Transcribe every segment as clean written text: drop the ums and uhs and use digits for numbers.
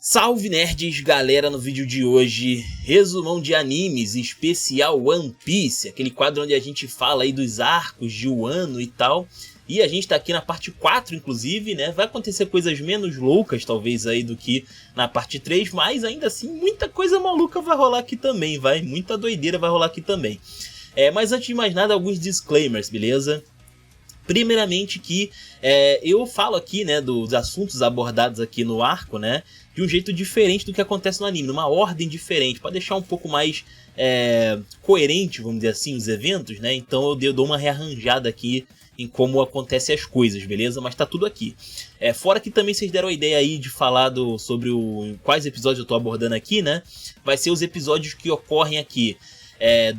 Salve nerds, galera, no vídeo de hoje, resumão de animes especial One Piece, aquele quadro onde a gente fala aí dos arcos de Wano e tal, e a gente tá aqui na parte 4 inclusive, né, vai acontecer coisas menos loucas talvez aí do que na parte 3, mas ainda assim muita coisa maluca vai rolar aqui também, muita doideira vai rolar aqui também. Mas antes de mais nada, alguns disclaimers, beleza? Primeiramente que eu falo aqui, né, dos assuntos abordados aqui no arco, né, de um jeito diferente do que acontece no anime, numa ordem diferente, para deixar um pouco mais coerente, vamos dizer assim, os eventos, né, então eu dou uma rearranjada aqui em como acontecem as coisas, beleza? Mas tá tudo aqui. Fora que também vocês deram a ideia aí de falar sobre quais episódios eu tô abordando aqui, né, vai ser os episódios que ocorrem aqui.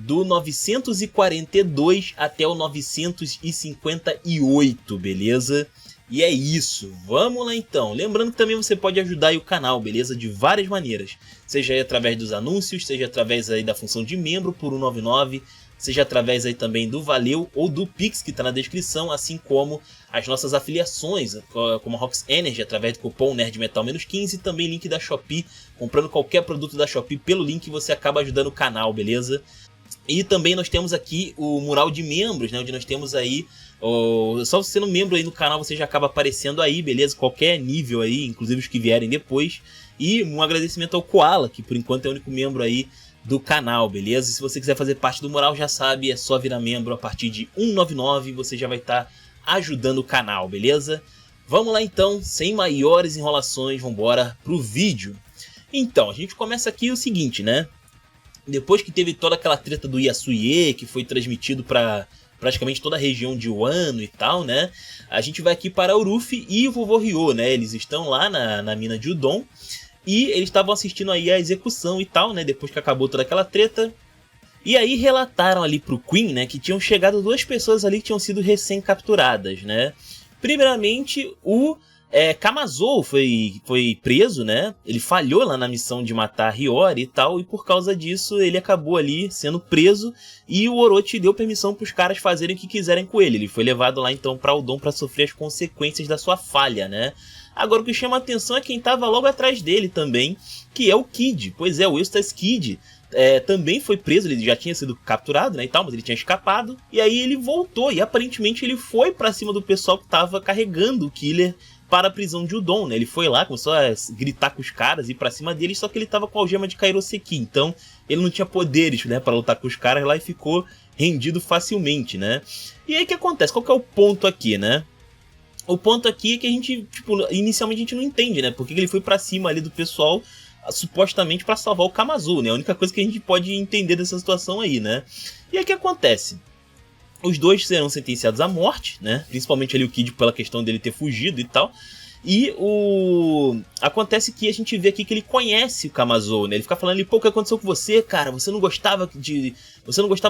Do 942 até o 958, beleza? E é isso, vamos lá então. Lembrando que também você pode ajudar aí o canal, beleza? De várias maneiras. Seja aí através dos anúncios, seja através aí da função de membro por 1,99, seja através aí também do Valeu ou do Pix que tá na descrição, assim como as nossas afiliações, como a Rox Energy, através do cupom NerdMetal-15, e também link da Shopee. Comprando qualquer produto da Shopee pelo link você acaba ajudando o canal, beleza? E também nós temos aqui o mural de membros, né, onde nós temos aí, só você sendo membro aí no canal você já acaba aparecendo aí, beleza? Qualquer nível aí, inclusive os que vierem depois. E um agradecimento ao Koala, que por enquanto é o único membro aí do canal, beleza? E se você quiser fazer parte do mural, já sabe, é só virar membro a partir de 1,99, você já vai estar ajudando o canal, beleza? Vamos lá então, sem maiores enrolações, vamos embora pro vídeo. Então, a gente começa aqui o seguinte, né? Depois que teve toda aquela treta do Yasuie, que foi transmitido para praticamente toda a região de Wano e tal, né? A gente vai aqui para o Luffy e o Vovô Ryo, né? Eles estão lá na mina de Udon e eles estavam assistindo aí a execução e tal, né? Depois que acabou toda aquela treta. E aí relataram ali pro Queen, né? Que tinham chegado duas pessoas ali que tinham sido recém-capturadas, né? Primeiramente, o Kamazou foi preso, né? Ele falhou lá na missão de matar a Hiyori e tal, e por causa disso ele acabou ali sendo preso e o Orochi deu permissão para os caras fazerem o que quiserem com ele. Ele foi levado lá então para Udon para sofrer as consequências da sua falha, né? Agora o que chama a atenção é quem estava logo atrás dele também, que é o Kid. Pois é, o Eustace Kid também foi preso, ele já tinha sido capturado, né, e tal, mas ele tinha escapado, e aí ele voltou, e aparentemente ele foi pra cima do pessoal que estava carregando o Killer para a prisão de Udon, né? Ele foi lá, começou a gritar com os caras, ir pra cima deles, só que ele tava com a algema de Kairoseki, então ele não tinha poderes, né, para lutar com os caras lá e ficou rendido facilmente, né? E aí o que acontece? Qual que é o ponto aqui, né? O ponto aqui é que a gente, tipo, inicialmente a gente não entende, né? Porque ele foi pra cima ali do pessoal, supostamente para salvar o Kamazou, né? A única coisa que a gente pode entender dessa situação aí, né? E aí o que acontece? Os dois serão sentenciados à morte, né? Principalmente ali o Kid pela questão dele ter fugido e tal. E acontece que a gente vê aqui que ele conhece o Kamazou, né? Ele fica falando ali, pô, o que aconteceu com você, cara? Você não gostava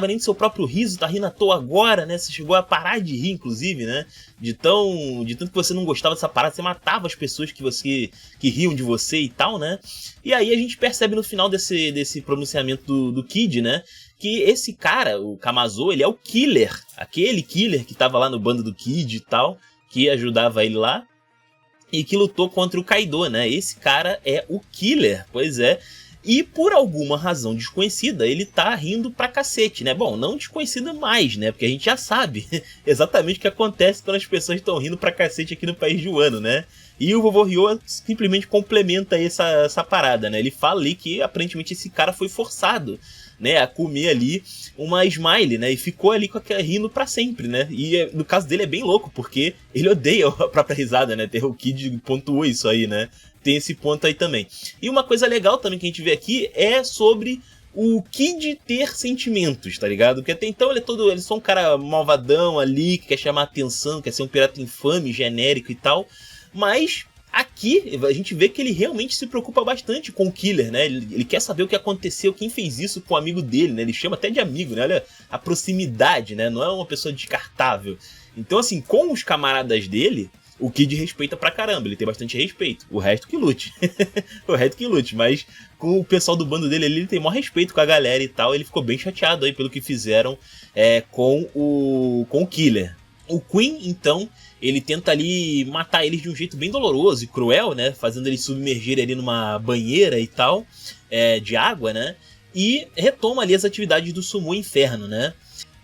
nem do seu próprio riso, tá rindo à toa agora, né? Você chegou a parar de rir, inclusive, né? De tanto que você não gostava dessa parada, você matava as pessoas que riam de você e tal, né? E aí a gente percebe no final desse pronunciamento do Kid, né? Que esse cara, o Kamazou, ele é o Killer. Aquele Killer que tava lá no bando do Kid e tal, que ajudava ele lá. E que lutou contra o Kaido, né? Esse cara é o Killer, pois é. E por alguma razão desconhecida, ele tá rindo pra cacete, né? Bom, não desconhecida mais, né? Porque a gente já sabe exatamente o que acontece quando as pessoas estão rindo pra cacete aqui no país de Wano, né? E o Vovô Ryo simplesmente complementa essa parada, né? Ele fala ali que aparentemente esse cara foi forçado, né, a comer ali uma Smile, né, e ficou ali rindo pra sempre, né, e no caso dele é bem louco, porque ele odeia a própria risada, né, o Kid pontuou isso aí, né, tem esse ponto aí também. E uma coisa legal também que a gente vê aqui é sobre o Kid ter sentimentos, tá ligado? Porque até então ele é só um cara malvadão ali, que quer chamar atenção, quer ser um pirata infame, genérico e tal, mas aqui a gente vê que ele realmente se preocupa bastante com o Killer, né? Ele quer saber o que aconteceu, quem fez isso com o amigo dele, né? Ele chama até de amigo, né? Olha a proximidade, né? Não é uma pessoa descartável. Então, assim, com os camaradas dele, o Kid respeita pra caramba, ele tem bastante respeito. O resto que lute. O resto que lute, mas com o pessoal do bando dele, ele tem maior respeito com a galera e tal. Ele ficou bem chateado aí pelo que fizeram com o Killer. O Queen, então, ele tenta ali matar eles de um jeito bem doloroso e cruel, né? Fazendo eles submergirem ali numa banheira e tal, de água, né? E retoma ali as atividades do Sumo Inferno, né?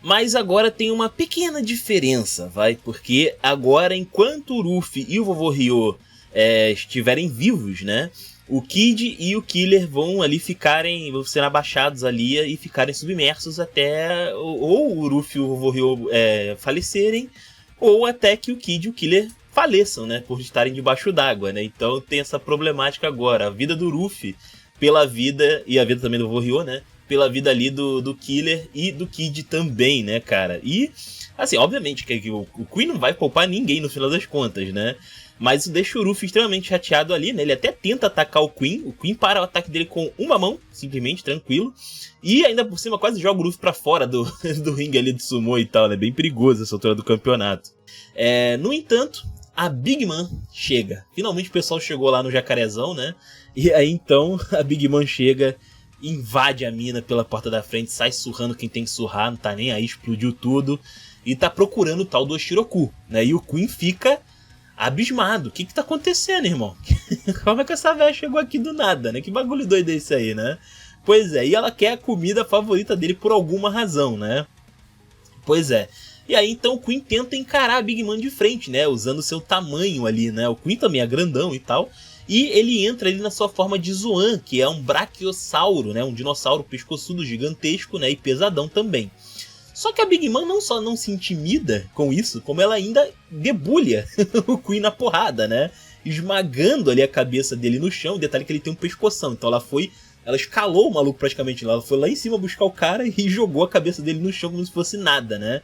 Mas agora tem uma pequena diferença, vai? Porque agora, enquanto o Ruffy e o Vovô Ryo estiverem vivos, né? O Kid e o Killer vão ser abaixados ali e ficarem submersos até ou o Ruffy e o Vovô Ryo falecerem, ou até que o Kid e o Killer faleçam, né? Por estarem debaixo d'água, né? Então tem essa problemática agora. A vida do Ruffy pela vida, e a vida também do Vovô Ryo, né? Pela vida ali do Killer e do Kid também, né, cara? E, assim, obviamente que o Queen não vai poupar ninguém no final das contas, né? Mas isso deixa o Ruffy extremamente chateado ali, né? Ele até tenta atacar o Queen para o ataque dele com uma mão, simplesmente, tranquilo. E ainda por cima quase joga o Ruffy pra fora do ringue ali de sumo e tal, né? Bem perigoso essa altura do campeonato. No entanto, a Big Mom chega. Finalmente o pessoal chegou lá no Jacarezão, né? E aí então a Big Mom chega, invade a mina pela porta da frente, sai surrando quem tem que surrar, não tá nem aí, explodiu tudo. E tá procurando o tal do Oshiroku, né? E o Queen fica abismado. O que tá acontecendo, irmão? Como é que essa velha chegou aqui do nada, né? Que bagulho doido é esse aí, né? Pois é, e ela quer a comida favorita dele por alguma razão, né? Pois é. E aí então o Queen tenta encarar a Big Mom de frente, né? Usando o seu tamanho ali, né? O Queen também é grandão e tal. E ele entra ali na sua forma de Zoan, que é um brachiosauro, né? Um dinossauro pescoçudo gigantesco, né? E pesadão também. Só que a Big Mom não só não se intimida com isso, como ela ainda debulha o Queen na porrada, né? Esmagando ali a cabeça dele no chão. Detalhe que ele tem um pescoção, então ela escalou o maluco praticamente. Ela foi lá em cima buscar o cara e jogou a cabeça dele no chão como se fosse nada, né?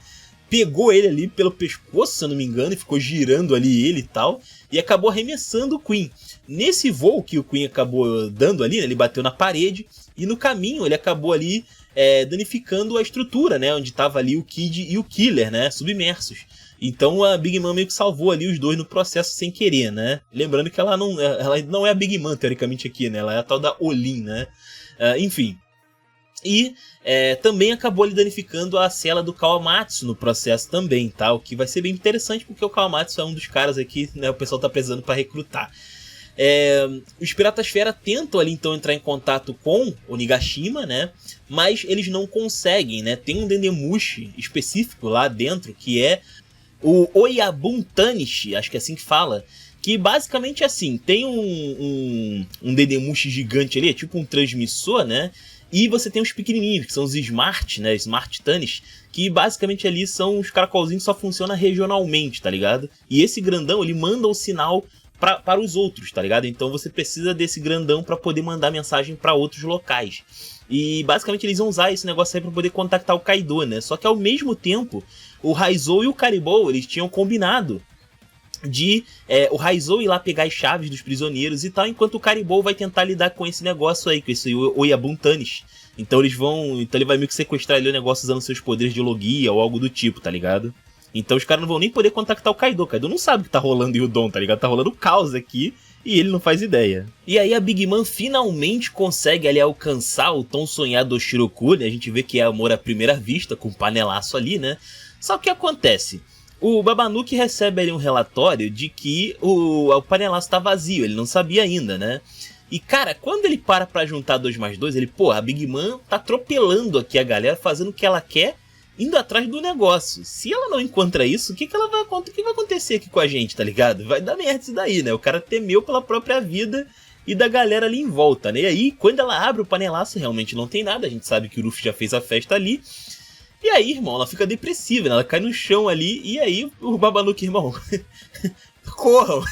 Pegou ele ali pelo pescoço, se eu não me engano, e ficou girando ali ele e tal. E acabou arremessando o Queen. Nesse voo que o Queen acabou dando ali, né, ele bateu na parede. E no caminho ele acabou ali danificando a estrutura, né? Onde tava ali o Kid e o Killer, né? Submersos. Então a Big Mom meio que salvou ali os dois no processo sem querer, né? Lembrando que ela não é a Big Mom, teoricamente, aqui, né? Ela é a tal da Olin, né? Enfim. E também acabou ali danificando a cela do Kawamatsu no processo também, tá? O que vai ser bem interessante porque o Kawamatsu é um dos caras aqui, né? O pessoal tá precisando para recrutar. Os Piratas Fera tentam ali então entrar em contato com o Nigashima, né? Mas eles não conseguem, né? Tem um Dendemushi específico lá dentro que é o Oyabun Tanishi, acho que é assim que fala. Que basicamente é assim, tem um Dendemushi gigante ali, é tipo um transmissor, né? E você tem os pequenininhos, que são os Smart, né? Smart Tanis, que basicamente ali são os caracolzinhos que só funcionam regionalmente, tá ligado? E esse grandão, ele manda o sinal para os outros, tá ligado? Então você precisa desse grandão para poder mandar mensagem para outros locais. E basicamente eles vão usar esse negócio aí para poder contactar o Kaido, né? Só que ao mesmo tempo, o Raizou e o Caribou, eles tinham combinado de o Raizou ir lá pegar as chaves dos prisioneiros e tal, enquanto o Caribou vai tentar lidar com esse negócio aí, com esse Oyabun Tanis. Então ele vai meio que sequestrar ali o negócio usando seus poderes de logia ou algo do tipo, tá ligado? Então os caras não vão nem poder contactar o Kaido. O Kaido não sabe o que tá rolando em Udon, tá ligado? Tá rolando caos aqui e ele não faz ideia. E aí a Big Mom finalmente consegue ali alcançar o tão sonhado Oshiroku, né? A gente vê que é amor à primeira vista, com um panelaço ali, né? Só que o que acontece? O Babanuki recebe ali um relatório de que o panelaço tá vazio, ele não sabia ainda, né? E cara, quando ele pra juntar 2 mais 2, ele, pô, a Big Mom tá atropelando aqui a galera, fazendo o que ela quer, indo atrás do negócio. Se ela não encontra isso, o que vai acontecer aqui com a gente, tá ligado? Vai dar merda isso daí, né? O cara temeu pela própria vida e da galera ali em volta, né? E aí, quando ela abre o panelaço, realmente não tem nada. A gente sabe que o Luffy já fez a festa ali. E aí, irmão, ela fica depressiva, né? Ela cai no chão ali. E aí, o Babanuki, irmão, corram!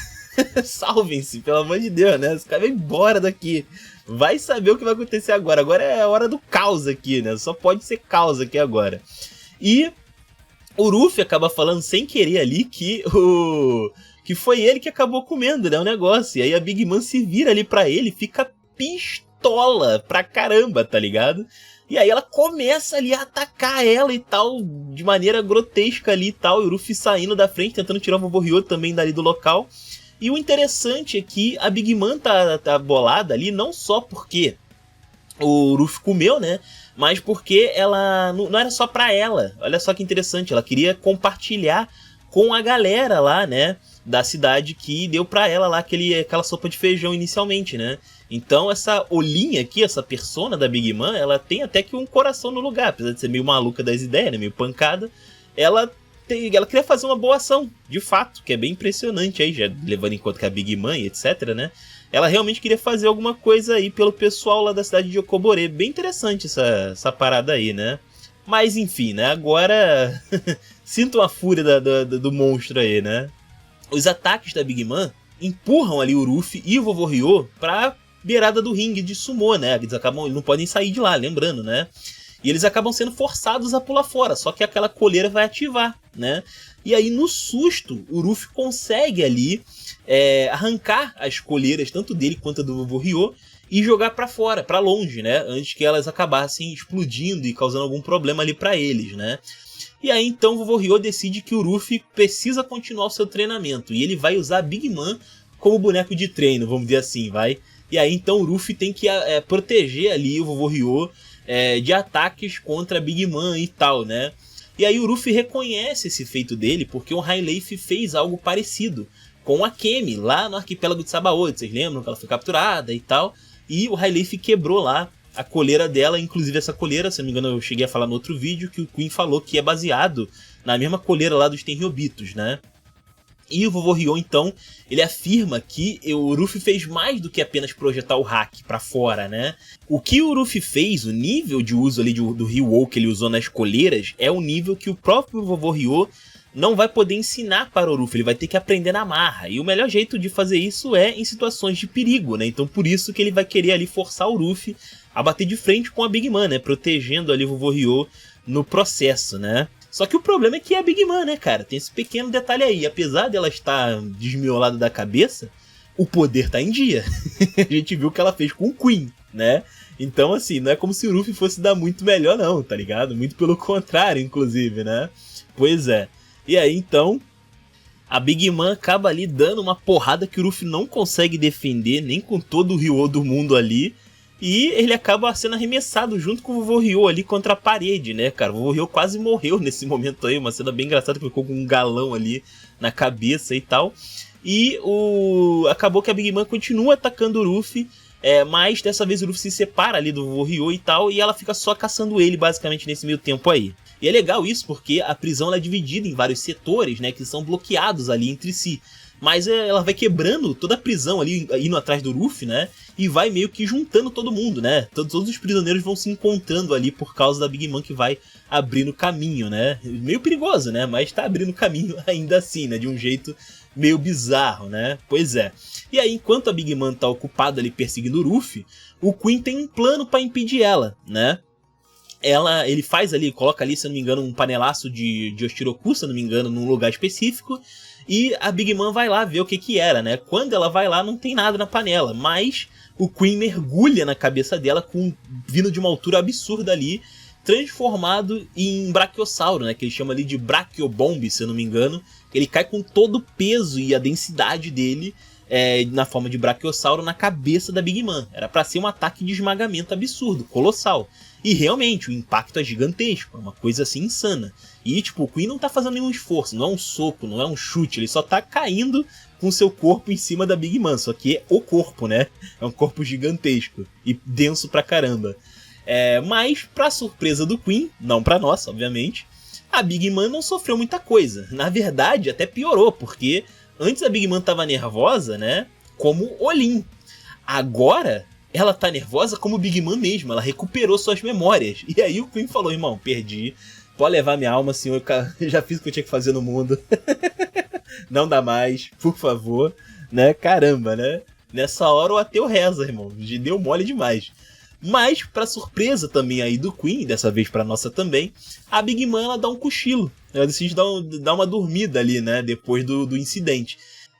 Salvem-se, pelo amor de Deus, né? Os caras vão embora daqui. Vai saber o que vai acontecer agora. Agora é a hora do caos aqui, né? Só pode ser caos aqui agora. E o Ruffy acaba falando sem querer ali que foi ele que acabou comendo, né, o negócio. E aí a Big Mom se vira ali pra ele, fica pistola pra caramba, tá ligado? E aí ela começa ali a atacar ela e tal, de maneira grotesca ali e tal. E o Ruffy saindo da frente, tentando tirar o Vovô Ryo também dali do local. E o interessante é que a Big Mom tá bolada ali, não só porque o Ruffy comeu, né? Mas porque ela não era só pra ela. Olha só que interessante, ela queria compartilhar com a galera lá, né, da cidade que deu pra ela lá aquela sopa de feijão inicialmente, né. Então essa Olinha aqui, essa persona da Big Mom, ela tem até que um coração no lugar, apesar de ser meio maluca das ideias, né, meio pancada, ela queria fazer uma boa ação, de fato, que é bem impressionante aí, já levando em conta que é a Big Mom e etc, né. Ela realmente queria fazer alguma coisa aí pelo pessoal lá da cidade de Okobore. Bem interessante essa parada aí, né? Mas enfim, né? Agora sinto a fúria do monstro aí, né? Os ataques da Big Mom empurram ali o Ruffy e o Vovô Ryo pra beirada do ringue de sumô, né? Eles não podem sair de lá, lembrando, né? E eles acabam sendo forçados a pular fora, só que aquela coleira vai ativar, né? E aí, no susto, o Ruffy consegue ali arrancar as coleiras, tanto dele quanto do Vovô Ryo, e jogar pra fora, pra longe, né? Antes que elas acabassem explodindo e causando algum problema ali pra eles, né? E aí, então, o Vovô Ryo decide que o Ruffy precisa continuar o seu treinamento, e ele vai usar a Big Mom como boneco de treino, vamos dizer assim, vai? E aí, então, o Ruffy tem que proteger ali o Vovô Ryo de ataques contra a Big Mom e tal, né? E aí o Ruffy reconhece esse feito dele porque o High Life fez algo parecido com a Kemi lá no arquipélago de Sabaody. Vocês lembram que ela foi capturada e tal? E o High Life quebrou lá a coleira dela, inclusive essa coleira, se não me engano eu cheguei a falar no outro vídeo, que o Queen falou que é baseado na mesma coleira lá dos Tenryobitos, né? E o Vovô Ryo, então, ele afirma que o Ruffy fez mais do que apenas projetar o hack pra fora, né? O que o Ruffy fez, o nível de uso ali do Ryo que ele usou nas coleiras, é um nível que o próprio Vovô Ryo não vai poder ensinar para o Ruffy, ele vai ter que aprender na marra. E o melhor jeito de fazer isso é em situações de perigo, né? Então por isso que ele vai querer ali forçar o Ruffy a bater de frente com a Big Mom, né? Protegendo ali o Vovô Ryo no processo, né? Só que o problema é que é a Big Mom, né, cara? Tem esse pequeno detalhe aí. Apesar dela estar desmiolada da cabeça, o poder tá em dia. A gente viu o que ela fez com o Queen, né? Então, assim, não é como se o Ruffy fosse dar muito melhor, não, tá ligado? Muito pelo contrário, inclusive, né? Pois é. E aí, então, a Big Mom acaba ali dando uma porrada que o Ruffy não consegue defender, nem com todo o Ryo do mundo ali. E ele acaba sendo arremessado junto com o Vovô Ryo ali contra a parede, né, cara? O Vovô Ryo quase morreu nesse momento aí, uma cena bem engraçada que ficou com um galão ali na cabeça e tal. E acabou que a Big Mom continua atacando o Ruffy, mas dessa vez o Ruffy se separa ali do Vovô Ryo e tal, e ela fica só caçando ele basicamente nesse meio tempo aí. E é legal isso porque a prisão ela é dividida em vários setores, né, que são bloqueados ali entre si. Mas ela vai quebrando toda a prisão ali, indo atrás do Ruffy, né? E vai meio que juntando todo mundo, né? Todos os prisioneiros vão se encontrando ali por causa da Big Mom que vai abrindo caminho, né? Meio perigoso, né? Mas tá abrindo caminho ainda assim, né? De um jeito meio bizarro, né? Pois é. E aí, enquanto a Big Mom tá ocupada ali perseguindo o Ruffy, o Queen tem um plano pra impedir ela, né? Ele faz ali, coloca ali, se eu não me engano, um panelaço de Oshiroku, se eu não me engano, num lugar específico. E a Big Mom vai lá ver o que era, né? Quando ela vai lá, não tem nada na panela. Mas o Queen mergulha na cabeça dela, vindo de uma altura absurda ali, transformado em Brachiosauro, né? Que ele chama ali de Brachiobomb, se eu não me engano. Ele cai com todo o peso e a densidade dele, na forma de Brachiosauro, na cabeça da Big Mom. Era pra ser um ataque de esmagamento absurdo, colossal. E realmente, o impacto é gigantesco, é uma coisa assim insana. E tipo, o Queen não tá fazendo nenhum esforço, não é um soco, não é um chute, ele só tá caindo com seu corpo em cima da Big Mom, só que é o corpo, né? É um corpo gigantesco e denso pra caramba. Mas, pra surpresa do Queen, não pra nossa, obviamente, a Big Mom não sofreu muita coisa. Na verdade, até piorou, porque antes a Big Mom tava nervosa, né? Como Olin. Agora ela tá nervosa como Big Mom mesmo, ela recuperou suas memórias. E aí o Queen falou, irmão, perdi, pode levar minha alma, senhor, eu já fiz o que eu tinha que fazer no mundo. Não dá mais, por favor, né, caramba, né. Nessa hora o ateu reza, irmão, deu mole demais. Mas, pra surpresa também aí do Queen, dessa vez pra nossa também, a Big Mom ela dá um cochilo, ela decide dar uma dormida ali, né, depois do incidente.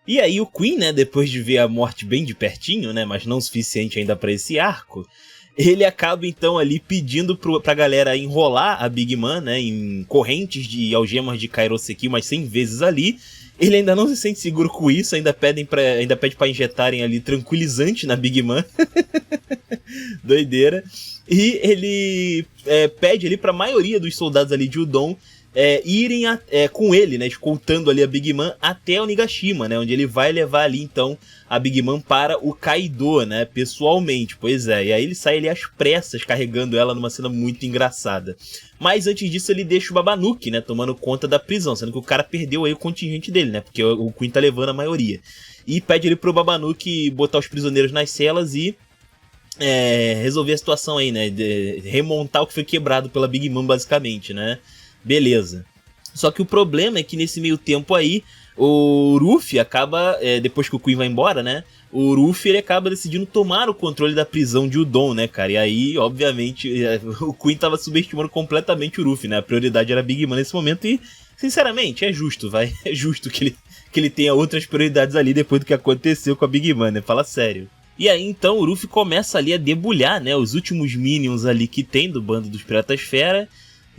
E aí o Queen, né, depois de ver a morte bem de pertinho, né, mas não o suficiente ainda pra esse arco, ele acaba então ali pedindo pra galera enrolar a Big Mom, né, em correntes de algemas de Kairoseki umas 100 vezes ali. Ele ainda não se sente seguro com isso, ainda pede pra injetarem ali tranquilizante na Big Mom. Doideira. E ele pede ali pra maioria dos soldados ali de Udon irem com ele, né, escoltando ali a Big Mom até o Nigashima, né, onde ele vai levar ali então a Big Mom para o Kaido, né, pessoalmente. Pois é, e aí ele sai ali às pressas carregando ela numa cena muito engraçada. Mas antes disso ele deixa o Babanuki, né, tomando conta da prisão, sendo que o cara perdeu aí o contingente dele, né, porque o Queen tá levando a maioria. E pede ele pro Babanuki botar os prisioneiros nas celas e resolver a situação aí, né, remontar o que foi quebrado pela Big Mom basicamente, né. Beleza. Só que o problema é que nesse meio tempo aí, o Ruffy acaba, depois que o Queen vai embora, né, o Ruffy ele acaba decidindo tomar o controle da prisão de Udon, né, cara, e aí, obviamente, o Queen tava subestimando completamente o Ruffy, né, a prioridade era a Big Mom nesse momento e, sinceramente, é justo, é justo que ele tenha outras prioridades ali depois do que aconteceu com a Big Mom, né, fala sério. E aí, então, o Ruffy começa ali a debulhar, né, os últimos Minions ali que tem do bando dos Piratas Fera.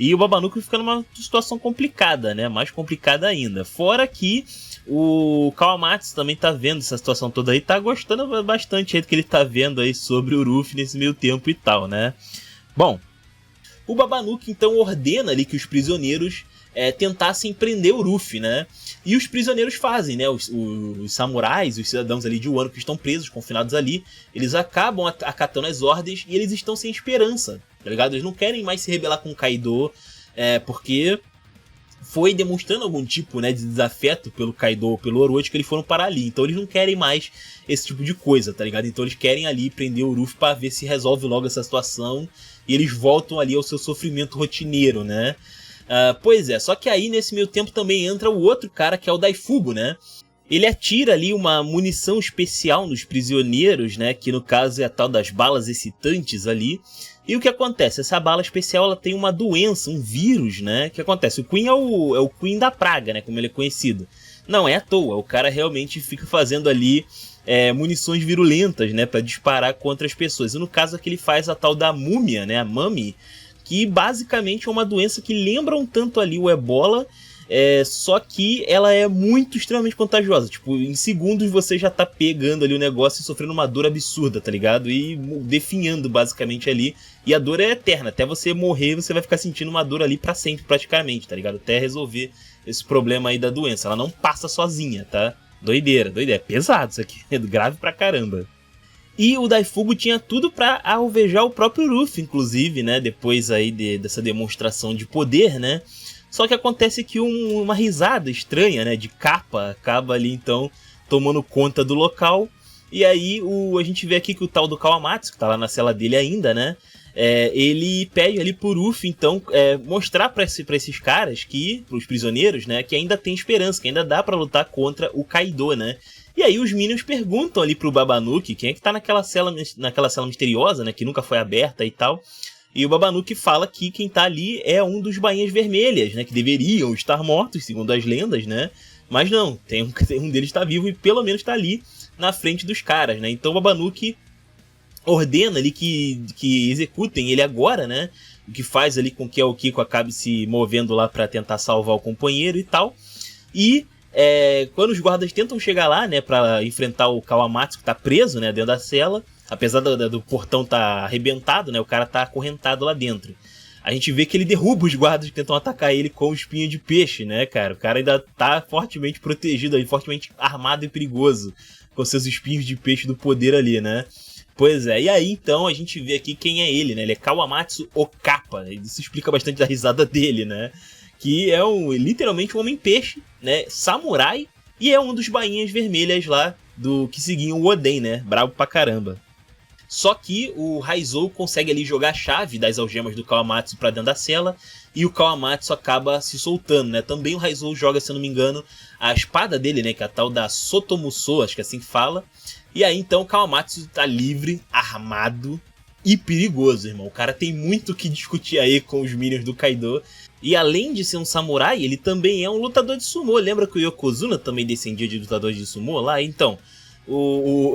E o Babanuki fica numa situação complicada, né? Mais complicada ainda. Fora que o Kawamatsu também tá vendo essa situação toda aí, tá gostando bastante aí do que ele tá vendo aí sobre o Ruffy nesse meio tempo e tal, né? Bom, o Babanuki então ordena ali que os prisioneiros tentassem prender o Ruffy, né? E os prisioneiros fazem, né? Os samurais, os cidadãos ali de Wano que estão presos, confinados ali, eles acabam acatando as ordens e eles estão sem esperança, tá ligado? Eles não querem mais se rebelar com o Kaido, porque foi demonstrando algum tipo, né, de desafeto pelo Kaido ou pelo Orochi que eles foram parar ali. Então eles não querem mais esse tipo de coisa, tá ligado? Então eles querem ali prender o Ruffy pra ver se resolve logo essa situação e eles voltam ali ao seu sofrimento rotineiro, né? Pois é, só que aí nesse meio tempo também entra o outro cara que é o Daifugo, né? Ele atira ali uma munição especial nos prisioneiros, né? Que no caso é a tal das balas excitantes ali. E o que acontece? Essa bala especial ela tem uma doença, um vírus, né? O que acontece? O Queen é o Queen da praga, né? Como ele é conhecido. Não é à toa, o cara realmente fica fazendo ali munições virulentas, né? Pra disparar contra as pessoas. E no caso aqui ele faz a tal da múmia, né? A mummy, que basicamente é uma doença que lembra um tanto ali o ebola, só que ela é extremamente contagiosa. Tipo, em segundos você já tá pegando ali o negócio e sofrendo uma dor absurda, tá ligado? E definhando basicamente ali. E a dor é eterna, até você morrer você vai ficar sentindo uma dor ali pra sempre praticamente, tá ligado? Até resolver esse problema aí da doença. Ela não passa sozinha, tá? Doideira, é pesado isso aqui, é grave pra caramba. E o Daifugo tinha tudo pra alvejar o próprio Ruffy, inclusive, né? Depois aí dessa demonstração de poder, né? Só que acontece que uma risada estranha, né? De capa acaba ali, então, tomando conta do local. E aí a gente vê aqui que o tal do Kawamatsu, que tá lá na cela dele ainda, né? Ele pede ali pro Ruffy, então, mostrar pra esses caras, pros prisioneiros, né? Que ainda tem esperança, que ainda dá pra lutar contra o Kaido, né? E aí os Minions perguntam ali pro Babanuki quem é que tá naquela cela misteriosa, né, que nunca foi aberta e tal. E o Babanuki fala que quem tá ali é um dos Bainhas Vermelhas, né, que deveriam estar mortos, segundo as lendas, né. Mas não, tem um deles tá vivo e pelo menos tá ali na frente dos caras, né. Então o Babanuki ordena ali que executem ele agora, né. O que faz ali com que o Kiko acabe se movendo lá pra tentar salvar o companheiro e tal. E quando os guardas tentam chegar lá, né, pra enfrentar o Kawamatsu que tá preso, né, dentro da cela, apesar do portão tá arrebentado, né, o cara tá acorrentado lá dentro. A gente vê que ele derruba os guardas que tentam atacar ele com espinha de peixe, né, cara? O cara ainda tá fortemente protegido ali, fortemente armado e perigoso, com seus espinhos de peixe do poder ali, né? Pois é, e aí então a gente vê aqui quem é ele, né? Ele é Kawamatsu Okapa, isso explica bastante da risada dele, né? Que é literalmente um homem-peixe, né, samurai, e é um dos bainhas vermelhas lá que seguiam o Oden, né, brabo pra caramba. Só que o Raizou consegue ali jogar a chave das algemas do Kawamatsu pra dentro da cela, e o Kawamatsu acaba se soltando, né, também o Raizou joga, se eu não me engano, a espada dele, né, que é a tal da Sotomuso, acho que é assim que fala, e aí então o Kawamatsu tá livre, armado e perigoso, irmão. O cara tem muito o que discutir aí com os Minions do Kaido. E além de ser um samurai, ele também é um lutador de sumô. Lembra que o Yokozuna também descendia de lutadores de sumô lá? Então,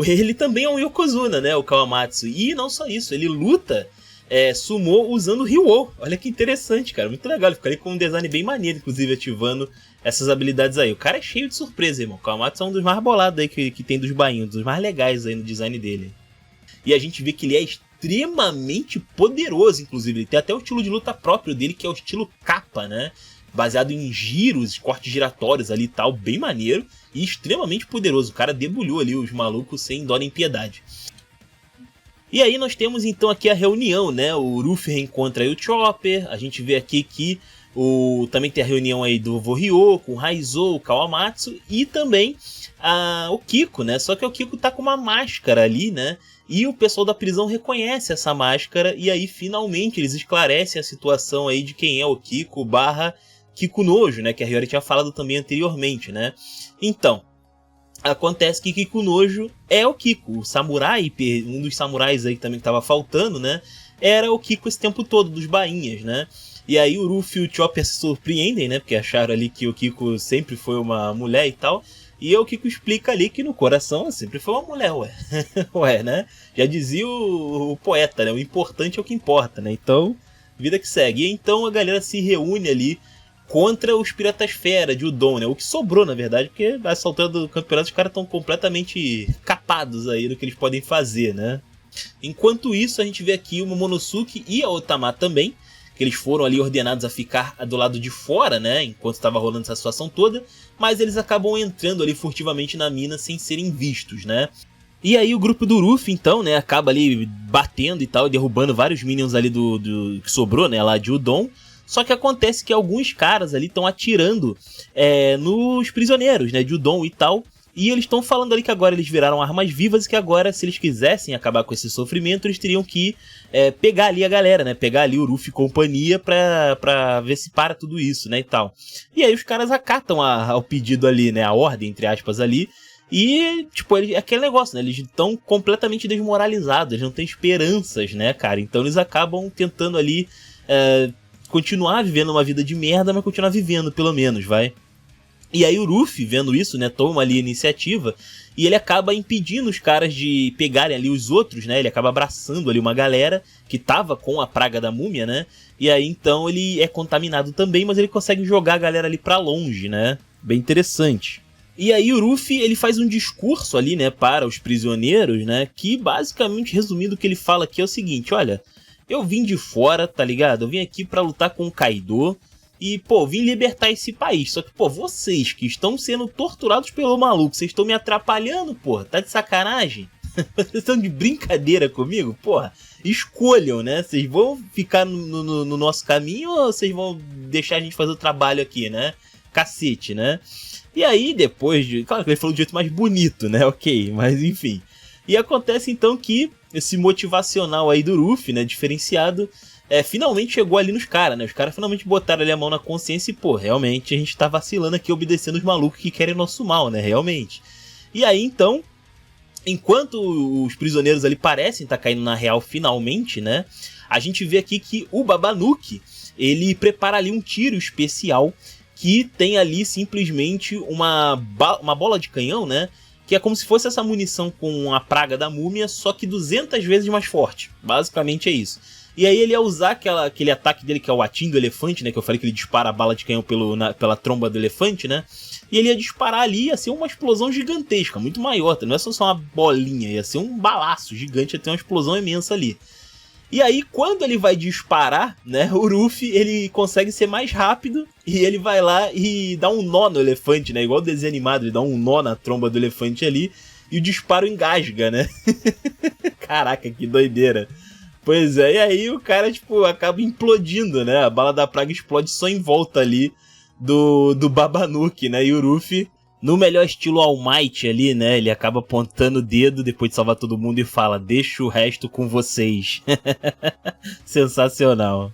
ele também é um Yokozuna, né? O Kawamatsu. E não só isso, ele luta sumô usando o Ryo. Olha que interessante, cara. Muito legal. Ele fica ali com um design bem maneiro, inclusive ativando essas habilidades aí. O cara é cheio de surpresa, irmão. O Kawamatsu é um dos mais bolados aí que tem dos bainhos, dos mais legais aí no design dele. E a gente vê que ele é extremamente poderoso, inclusive. Ele tem até o estilo de luta próprio dele, que é o estilo capa, né? baseado em giros, cortes giratórios ali e tal, bem maneiro e extremamente poderoso. O cara debulhou ali os malucos sem dó nem piedade. E aí nós temos então aqui a reunião, né? O Ruffy reencontra aí o Chopper, a gente vê aqui que também tem a reunião aí do Ryo com o Raizo, o Kawamatsu e também o Kiko, né? Só que o Kiko tá com uma máscara ali, né? E o pessoal da prisão reconhece essa máscara e aí finalmente eles esclarecem a situação aí de quem é o Kiko / Kikunojo, né? Que a Hiyori tinha falado também anteriormente, né? Então, acontece que Kikunojo é o Kiko, o samurai, um dos samurais aí também que tava faltando, né? Era o Kiko esse tempo todo, dos bainhas, né? E aí o Ruffy e o Chopper se surpreendem, né? Porque acharam ali que o Kiko sempre foi uma mulher e tal. E o Kiko explica ali que no coração sempre foi uma mulher, ué. Ué, né? Já dizia o poeta, né? O importante é o que importa, né? Então, vida que segue. E então a galera se reúne ali contra os Piratas Fera de Udon, né? O que sobrou, na verdade, porque a essa altura do campeonato os caras estão completamente capados aí do que eles podem fazer, né? Enquanto isso, a gente vê aqui o Momonosuke e a Otama também, que eles foram ali ordenados a ficar do lado de fora, né, enquanto estava rolando essa situação toda, mas eles acabam entrando ali furtivamente na mina sem serem vistos, né. E aí o grupo do Ruffy, então, né, acaba ali batendo e tal, derrubando vários minions ali do que sobrou, né, lá de Udon. Só que acontece que alguns caras ali estão atirando nos prisioneiros, né, de Udon e tal. E eles estão falando ali que agora eles viraram armas vivas e que agora, se eles quisessem acabar com esse sofrimento, eles teriam que pegar ali a galera, né? Pegar ali o Ruffy e companhia pra ver se para tudo isso, né? E tal. E aí os caras acatam ao pedido ali, né? A ordem, entre aspas, ali. E, tipo, aquele negócio, né? Eles estão completamente desmoralizados, eles não têm esperanças, né, cara? Então eles acabam tentando ali continuar vivendo uma vida de merda, mas continuar vivendo, pelo menos, vai. E aí o Ruffy, vendo isso, né, toma ali a iniciativa e ele acaba impedindo os caras de pegarem ali os outros, né? Ele acaba abraçando ali uma galera que tava com a praga da múmia, né? E aí então ele é contaminado também, mas ele consegue jogar a galera ali pra longe, né? Bem interessante. E aí o Ruffy, ele faz um discurso ali, né, para os prisioneiros, né? Que basicamente, resumindo, o que ele fala aqui é o seguinte: olha, eu vim de fora, tá ligado? Eu vim aqui pra lutar com o Kaido. E, pô, vim libertar esse país. Só que, pô, vocês que estão sendo torturados pelo maluco, vocês estão me atrapalhando, porra. Tá de sacanagem? Vocês estão de brincadeira comigo? Porra, escolham, né? Vocês vão ficar no nosso caminho ou vocês vão deixar a gente fazer o trabalho aqui, né? Cacete, né? E aí, depois de... Claro que ele falou de jeito mais bonito, né? Ok, mas enfim. E acontece, então, que esse motivacional aí do Ruffy, né? Diferenciado... finalmente chegou ali nos caras, né? Os caras finalmente botaram ali a mão na consciência e, pô, realmente a gente tá vacilando aqui, obedecendo os malucos que querem nosso mal, né? Realmente. E aí, então, enquanto os prisioneiros ali parecem estar caindo na real finalmente, né? A gente vê aqui que o Babanuki, ele prepara ali um tiro especial que tem ali simplesmente uma bola de canhão, né? Que é como se fosse essa munição com a praga da múmia, só que 200 vezes mais forte. Basicamente é isso. E aí ele ia usar aquele ataque dele, que é o atim do elefante, né? Que eu falei que ele dispara a bala de canhão pela tromba do elefante, né? E ele ia disparar ali, ia ser uma explosão gigantesca, muito maior. Não é só uma bolinha, ia ser um balaço gigante, ia ter uma explosão imensa ali. E aí, quando ele vai disparar, né? O Ruffy, ele consegue ser mais rápido e ele vai lá e dá um nó no elefante, né? Igual o desenho animado, ele dá um nó na tromba do elefante ali e o disparo engasga, né? Caraca, que doideira. Pois é, e aí o cara, tipo, acaba implodindo, né? A bala da praga explode só em volta ali do Babanuki, né? E o Ruffy, no melhor estilo All Might ali, né? Ele acaba apontando o dedo depois de salvar todo mundo e fala: deixa o resto com vocês. Sensacional.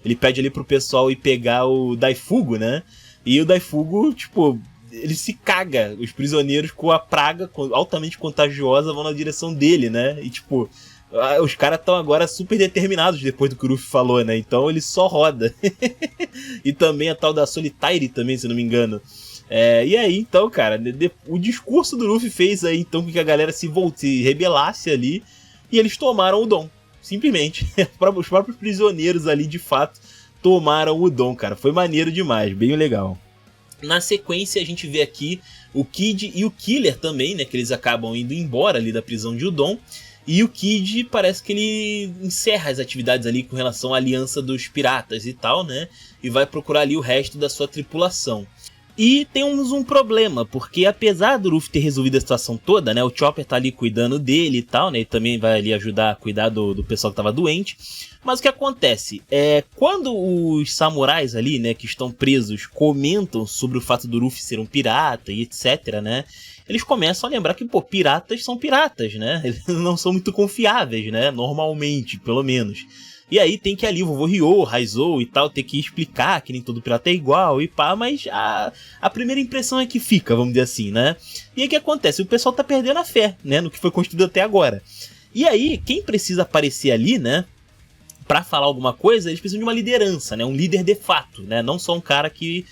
Ele pede ali pro pessoal ir pegar o Daifugo, né? E o Daifugo, tipo, ele se caga. Os prisioneiros com a praga altamente contagiosa vão na direção dele, né? E tipo... os caras estão agora super determinados depois do que o Ruffy falou, né? Então ele só roda. E também a tal da Solitaire também, se não me engano. E aí, então, cara, o discurso do Ruffy fez aí, então, com que a galera se rebelasse ali. E eles tomaram o Dom. Simplesmente. Os próprios prisioneiros ali, de fato, tomaram o Dom, cara. Foi maneiro demais, bem legal. Na sequência, a gente vê aqui o Kid e o Killer também, né? Que eles acabam indo embora ali da prisão de Udon. E o Kid parece que ele encerra as atividades ali com relação à aliança dos piratas e tal, né? E vai procurar ali o resto da sua tripulação. E temos um problema, porque apesar do Luffy ter resolvido a situação toda, né? O Chopper tá ali cuidando dele e tal, né? Ele também vai ali ajudar a cuidar do pessoal que tava doente. Mas o que acontece? Quando os samurais ali, né, que estão presos, comentam sobre o fato do Luffy ser um pirata e etc, né? Eles começam a lembrar que, pô, piratas são piratas, né? Eles não são muito confiáveis, né? Normalmente, pelo menos. E aí tem que ali o vovô Ryo, Raizou e tal, ter que explicar que nem todo pirata é igual e pá, mas a primeira impressão é que fica, vamos dizer assim, né? E aí o que acontece? O pessoal tá perdendo a fé, né, no que foi construído até agora. E aí, quem precisa aparecer ali, né, pra falar alguma coisa, eles precisam de uma liderança, né, um líder de fato, né, não só um cara que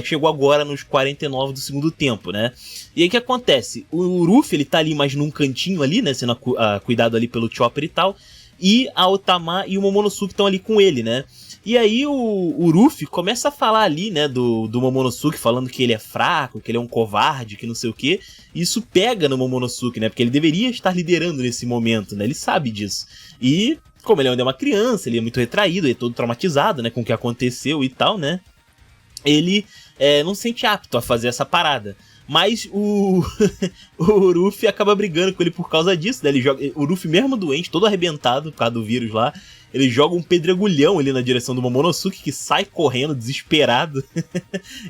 chegou agora nos 49 do segundo tempo, né? E aí o que acontece? O Luffy, ele tá ali mais num cantinho ali, né, sendo cuidado ali pelo Chopper e tal, e a Otama e o Momonosuke estão ali com ele, né? E aí o Luffy começa a falar ali, né, do Momonosuke, falando que ele é fraco, que ele é um covarde, que não sei o quê. E isso pega no Momonosuke, né? Porque ele deveria estar liderando nesse momento, né? Ele sabe disso. E como ele ainda é uma criança, ele é muito retraído, ele é todo traumatizado, né, com o que aconteceu e tal, né? Ele não se sente apto a fazer essa parada. Mas o Luffy acaba brigando com ele por causa disso, né? O Luffy mesmo doente, todo arrebentado por causa do vírus lá, ele joga um pedregulhão ali na direção do Momonosuke, que sai correndo, desesperado.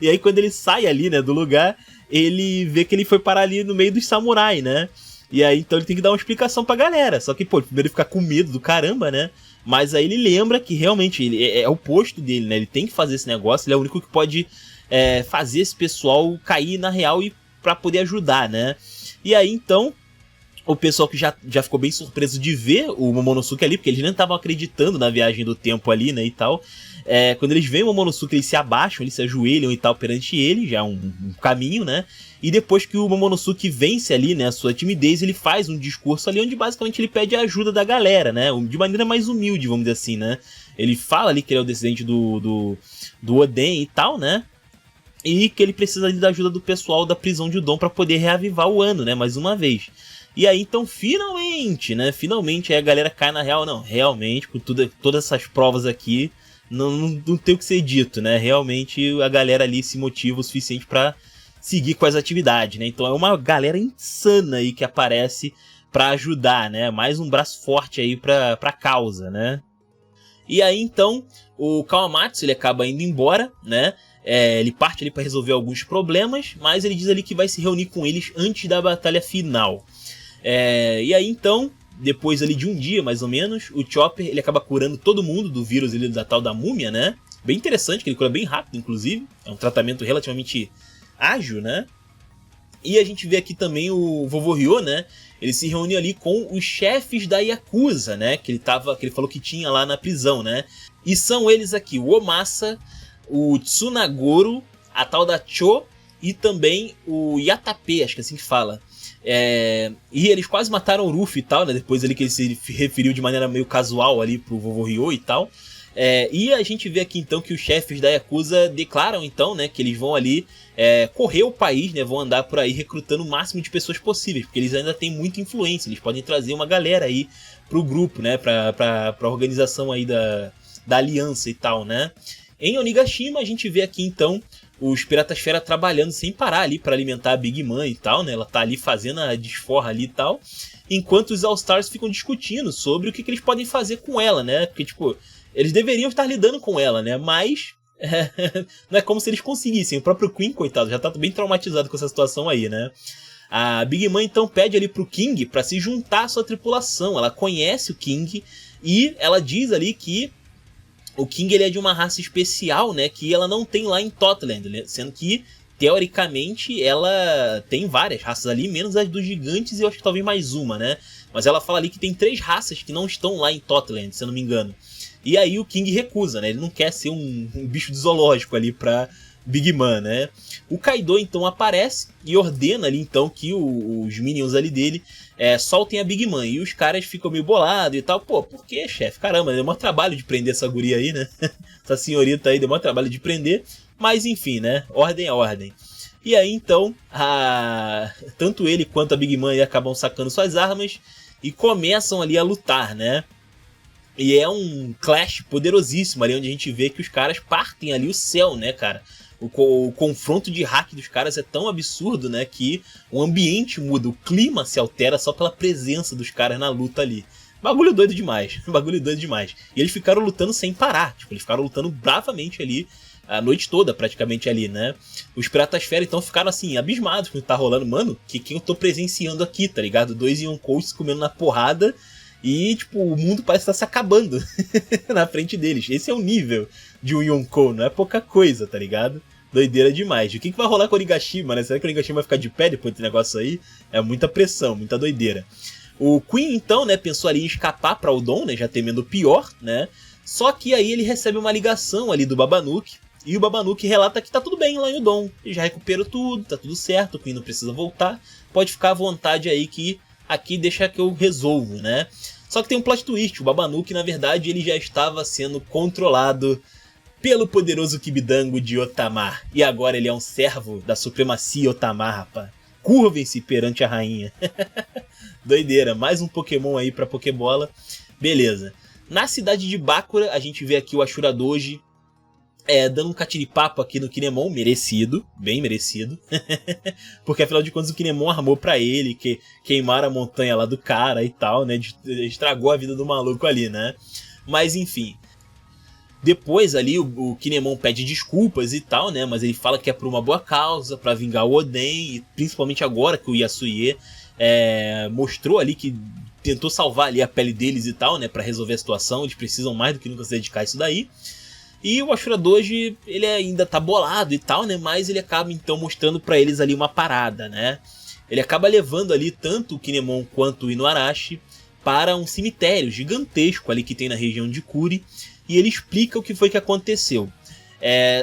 E aí quando ele sai ali, né, do lugar, ele vê que ele foi parar ali no meio dos samurai, né? E aí então ele tem que dar uma explicação pra galera. Só que, pô, primeiro ele fica com medo do caramba, né? Mas aí ele lembra que realmente ele é o posto dele, né? Ele tem que fazer esse negócio, ele é o único que pode fazer esse pessoal cair na real e pra poder ajudar, né? E aí então o pessoal que já ficou bem surpreso de ver o Momonosuke ali, porque eles nem estavam acreditando na viagem do tempo ali, né, e tal. Quando eles veem o Momonosuke, eles se abaixam, eles se ajoelham e tal perante ele, já é um caminho, né? E depois que o Momonosuke vence ali, né, a sua timidez, ele faz um discurso ali onde basicamente ele pede a ajuda da galera, né? De maneira mais humilde, vamos dizer assim, né? Ele fala ali que ele é o descendente do Oden e tal, né? E que ele precisa da ajuda do pessoal da prisão de Udon para poder reavivar o ano, né? Mais uma vez. E aí, então, finalmente, né? Finalmente aí a galera cai na real. Não, realmente, com todas essas provas aqui, não tem o que ser dito, né? Realmente a galera ali se motiva o suficiente para seguir com as atividades, né? Então é uma galera insana aí que aparece para ajudar, né? Mais um braço forte aí pra causa, né? E aí, então, o Kawamatsu, ele acaba indo embora, né? Ele parte ali para resolver alguns problemas, mas ele diz ali que vai se reunir com eles antes da batalha final. E aí, então, depois ali de um dia, mais ou menos, o Chopper, ele acaba curando todo mundo do vírus ali da tal da múmia, né? Bem interessante, que ele cura bem rápido, inclusive. É um tratamento relativamente ágil, né? E a gente vê aqui também o vovô Ryo, né? Ele se reuniu ali com os chefes da Yakuza, né? Que ele falou que tinha lá na prisão, né? E são eles aqui, o Omasa, o Tsunagoro, a tal da Cho e também o Yatape, acho que é assim que fala. E eles quase mataram o Luffy e tal, né? Depois ali que ele se referiu de maneira meio casual ali pro vovô Ryo e tal. E a gente vê aqui então que os chefes da Yakuza declaram então, né, que eles vão ali correr o país, né, vão andar por aí recrutando o máximo de pessoas possíveis, porque eles ainda têm muita influência, eles podem trazer uma galera aí pro grupo, né, pra organização aí da aliança e tal, né. Em Onigashima a gente vê aqui então os Piratas Fera trabalhando sem parar ali para alimentar a Big Mom e tal, né, ela tá ali fazendo a desforra ali e tal, enquanto os All Stars ficam discutindo sobre o que eles podem fazer com ela, né, porque tipo, eles deveriam estar lidando com ela, né? Mas não é como se eles conseguissem. O próprio Queen, coitado, já tá bem traumatizado com essa situação aí, né? A Big Mom então pede ali pro King pra se juntar à sua tripulação. Ela conhece o King e ela diz ali que o King ele é de uma raça especial, né? Que ela não tem lá em Totland, né? Sendo que, teoricamente, ela tem várias raças ali, menos as dos gigantes e eu acho que talvez mais uma, né? Mas ela fala ali que tem 3 raças que não estão lá em Totland, se eu não me engano. E aí o King recusa, né? Ele não quer ser um bicho de zoológico ali pra Big Mom, né? O Kaido então aparece e ordena ali então que os minions ali dele soltem a Big Mom. E os caras ficam meio bolados e tal. Pô, por que, chefe? Caramba, deu maior trabalho de prender essa guria aí, né? Essa senhorita aí deu maior trabalho de prender. Mas enfim, né? Ordem é ordem. E aí então, tanto ele quanto a Big Mom aí acabam sacando suas armas. e começam ali a lutar, né? E é um clash poderosíssimo ali, onde a gente vê que os caras partem ali o céu, né, cara? O confronto de hack dos caras é tão absurdo, né, que o ambiente muda, o clima se altera só pela presença dos caras na luta ali. Bagulho doido demais, bagulho doido demais. E eles ficaram lutando sem parar, tipo, eles ficaram lutando bravamente ali, a noite toda praticamente ali, né? Os Piratas Fera então ficaram assim, abismados com o que tá rolando. Mano, que eu tô presenciando aqui, tá ligado? Dois Yonkous se comendo na porrada e, tipo, o mundo parece estar se acabando na frente deles. Esse é o nível de um Yonkou, não é pouca coisa, tá ligado? Doideira demais. O que vai rolar com o Onigashima, né? Será que o Onigashima vai ficar de pé depois desse negócio aí? É muita pressão, muita doideira. O Queen, então, né, pensou ali em escapar pra Udon, né, já temendo o pior, né? Só que aí ele recebe uma ligação ali do Babanuki, e o Babanuki relata que tá tudo bem lá em Udon. Ele já recuperou tudo, tá tudo certo, o Queen não precisa voltar. Pode ficar à vontade aí que aqui deixa que eu resolvo, né? Só que tem um plot twist, o Babanuki, na verdade, ele já estava sendo controlado pelo poderoso Kibidango de Otamar. E agora ele é um servo da supremacia Otamar, rapaz. Curvem-se perante a rainha. Doideira, mais um Pokémon aí pra Pokébola. Beleza. Na cidade de Bakura, a gente vê aqui o Ashura Doji dando um catiripapo aqui no Kinemon, merecido, bem merecido. Porque afinal de contas o Kinemon armou pra ele, que queimaram a montanha lá do cara e tal, né? Estragou a vida do maluco ali, né? Mas enfim. Depois ali o Kinemon pede desculpas e tal, né? Mas ele fala que é por uma boa causa, pra vingar o Oden, e principalmente agora que o Yasuie mostrou ali que tentou salvar ali a pele deles e tal, né? Pra resolver a situação, eles precisam mais do que nunca se dedicar a isso daí. E o Ashura Doji, ele ainda tá bolado e tal, né? Mas ele acaba então mostrando pra eles ali uma parada, né? Ele acaba levando ali tanto o Kinemon quanto o Inuarashi para um cemitério gigantesco ali que tem na região de Kuri. E ele explica o que foi que aconteceu.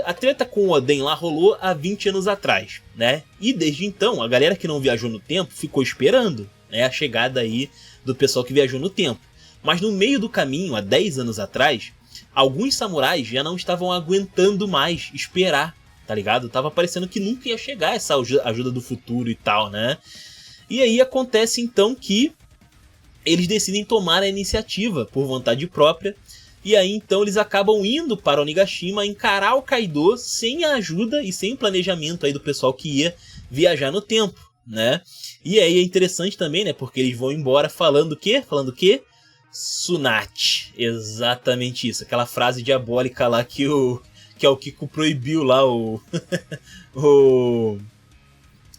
A treta com o Oden lá rolou há 20 anos atrás, né? E desde então, a galera que não viajou no tempo ficou esperando, né, a chegada aí do pessoal que viajou no tempo. Mas no meio do caminho, há 10 anos atrás, alguns samurais já não estavam aguentando mais esperar, tá ligado? Tava parecendo que nunca ia chegar essa ajuda do futuro e tal, né? E aí acontece então que eles decidem tomar a iniciativa por vontade própria. E aí então eles acabam indo para Onigashima encarar o Kaido sem a ajuda e sem o planejamento aí do pessoal que ia viajar no tempo, né? E aí é interessante também, né? Porque eles vão embora falando o quê? Falando o quê? Tsunade. Exatamente isso. Aquela frase diabólica lá que o Kiko proibiu lá o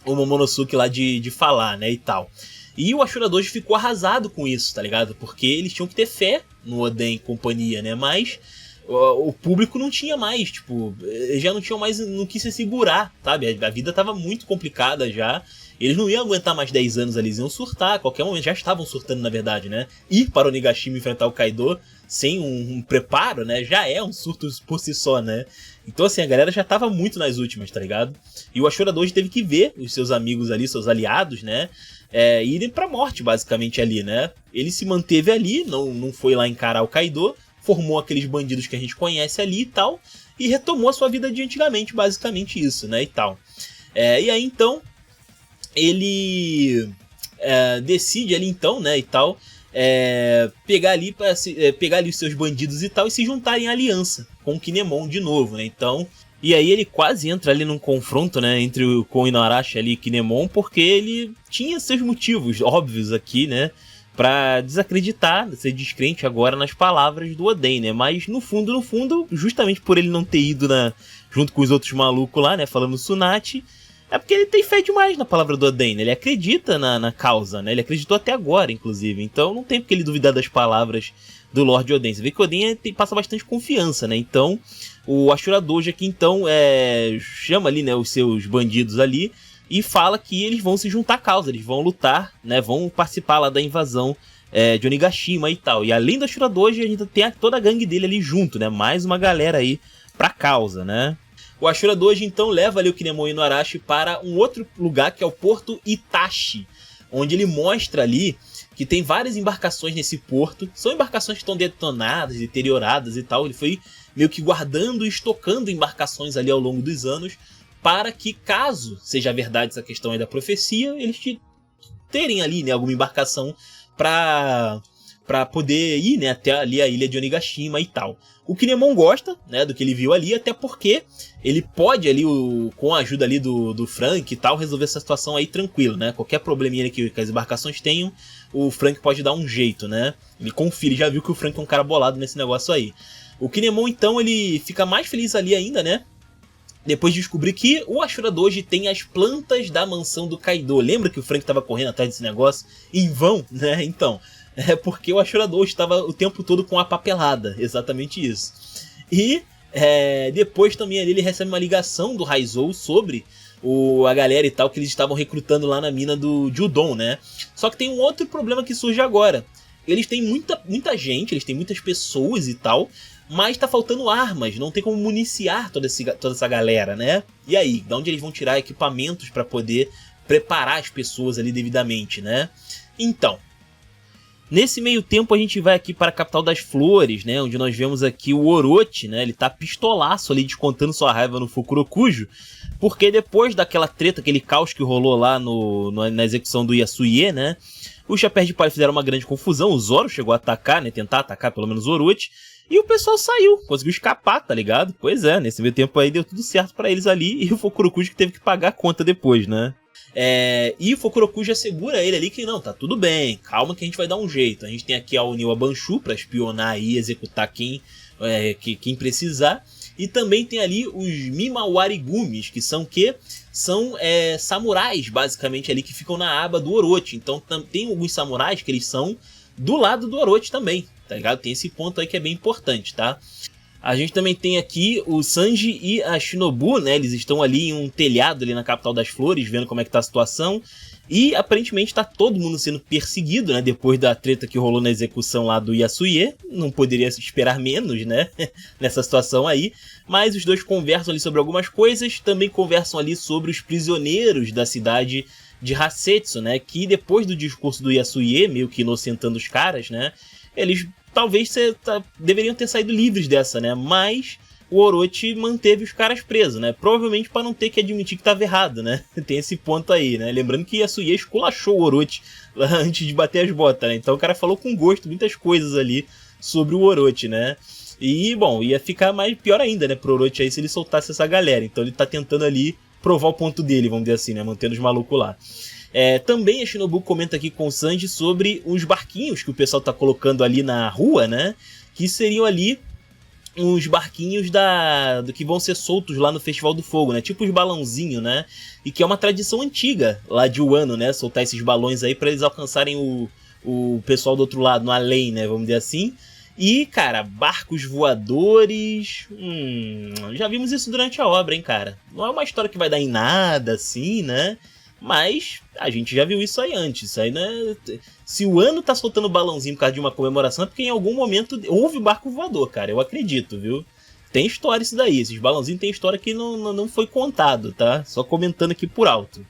Momonosuke lá de falar, né? E tal. E o Ashura Doji ficou arrasado com isso, tá ligado? Porque eles tinham que ter fé no Oden e companhia, né? Mas o público não tinha mais, tipo, já não tinham mais, não quis se segurar, sabe? A vida tava muito complicada já. Eles não iam aguentar mais 10 anos ali, eles iam surtar a qualquer momento. Já estavam surtando, na verdade, né? Ir para o Onigashima enfrentar o Kaido sem um preparo, né? Já é um surto por si só, né? Então, assim, a galera já tava muito nas últimas, tá ligado? E o Ashura Doji teve que ver os seus amigos ali, seus aliados, né? Irem pra morte, basicamente, ali, né? Ele se manteve ali, não foi lá encarar o Kaido, formou aqueles bandidos que a gente conhece ali e tal, e retomou a sua vida de antigamente, basicamente isso, né? E tal. E aí, então, ele decide ali, então, né, e tal, pegar ali os seus bandidos e tal, e se juntarem em aliança com o Kinemon de novo, né? Então... E aí ele quase entra ali num confronto, né, com o Inuarashi ali e Kinemon, porque ele tinha seus motivos óbvios aqui, né, pra desacreditar, ser descrente agora nas palavras do Oden, né, mas no fundo, justamente por ele não ter ido junto com os outros malucos lá, né, falando Tsunade, é porque ele tem fé demais na palavra do Oden, né, ele acredita na causa, né, ele acreditou até agora, inclusive, então não tem porque ele duvidar das palavras do Lord Oden. Você vê que o Oden passa bastante confiança, né, então... O Ashura Doji aqui, então, chama ali, né, os seus bandidos ali e fala que eles vão se juntar à causa, eles vão lutar, né, vão participar lá da invasão de Onigashima e tal. E além do Ashura Doji, a gente tem toda a gangue dele ali junto, né, mais uma galera aí pra causa, né. O Ashura Doji, então, leva ali o Kinemon e o Inuarashi para um outro lugar, que é o Porto Itachi, onde ele mostra ali que tem várias embarcações nesse porto, são embarcações que estão detonadas, deterioradas e tal. Ele foi meio que guardando e estocando embarcações ali ao longo dos anos, para que, caso seja verdade essa questão aí da profecia, eles terem ali, né, alguma embarcação pra poder ir, né, até ali a ilha de Onigashima e tal. O Kinemon gosta, né, do que ele viu ali, até porque ele pode ali, com a ajuda ali do Frank e tal, resolver essa situação aí tranquilo, né? Qualquer probleminha que as embarcações tenham, o Frank pode dar um jeito, né? Ele confia, ele já viu que o Frank é um cara bolado nesse negócio aí. O Kinemon, então, ele fica mais feliz ali ainda, né? Depois de descobrir que o Ashura Doji tem as plantas da mansão do Kaido. Lembra que o Frank estava correndo atrás desse negócio em vão, né? Então, é porque o Ashura Doji estava o tempo todo com a papelada, exatamente isso. E depois também ali ele recebe uma ligação do Raizou sobre a galera e tal que eles estavam recrutando lá na mina do Judon, né? Só que tem um outro problema que surge agora. Eles têm muita gente, eles têm muitas pessoas e tal, mas tá faltando armas, não tem como municiar toda essa galera, né? E aí, de onde eles vão tirar equipamentos para poder preparar as pessoas ali devidamente, né? Então, nesse meio tempo a gente vai aqui para a capital das flores, né? Onde nós vemos aqui o Orochi, né? Ele tá pistolaço ali, descontando sua raiva no Fukurokujo, porque depois daquela treta, aquele caos que rolou lá na execução do Yasuie, né? Os chapéus de palha fizeram uma grande confusão, o Zoro chegou a atacar, né? Tentar atacar pelo menos o Orochi, e o pessoal saiu, conseguiu escapar, tá ligado? Pois é, nesse meio tempo aí deu tudo certo pra eles ali, e o Fukurokujo que teve que pagar a conta depois, né? E o Fukurokujo assegura ele ali que não, tá tudo bem, calma que a gente vai dar um jeito. A gente tem aqui a Oniwa Banshu pra espionar e executar quem precisar. E também tem ali os Mimawarigumis, que são samurais, basicamente, ali que ficam na aba do Orochi. Então tem alguns samurais que eles são do lado do Orochi também, tá ligado? Tem esse ponto aí que é bem importante, tá? A gente também tem aqui o Sanji e a Shinobu, né? Eles estão ali em um telhado ali na capital das flores, vendo como é que tá a situação. E aparentemente tá todo mundo sendo perseguido, né? Depois da treta que rolou na execução lá do Yasuie. Não poderia esperar menos, né? Nessa situação aí. Mas os dois conversam ali sobre algumas coisas. Também conversam ali sobre os prisioneiros da cidade de Hasetsu, né? Que depois do discurso do Yasuie, meio que inocentando os caras, né? Eles talvez deveriam ter saído livres dessa, né? Mas o Orochi manteve os caras presos, né? Provavelmente para não ter que admitir que estava errado, né? Tem esse ponto aí, né? Lembrando que Yasuie esculachou o Orochi lá antes de bater as botas, né? Então o cara falou com gosto muitas coisas ali sobre o Orochi, né? E, bom, ia ficar pior ainda, né? Pro Orochi aí se ele soltasse essa galera. Então ele tá tentando ali provar o ponto dele, vamos dizer assim, né? Mantendo os malucos lá. Também a Shinobu comenta aqui com o Sanji sobre os barquinhos que o pessoal tá colocando ali na rua, né? Que seriam ali uns barquinhos do que vão ser soltos lá no Festival do Fogo, né? Tipo os balãozinhos, né? E que é uma tradição antiga lá de Wano, né? Soltar esses balões aí pra eles alcançarem o pessoal do outro lado, no além, né? Vamos dizer assim. E, cara, barcos voadores... já vimos isso durante a obra, hein, cara? Não é uma história que vai dar em nada, assim, né? Mas a gente já viu isso aí antes. Isso aí, né? Se o Ano tá soltando balãozinho por causa de uma comemoração, é porque em algum momento houve barco voador, cara. Eu acredito, viu? Tem história isso daí. Esses balãozinhos tem história que não foi contado, tá? Só comentando aqui por alto.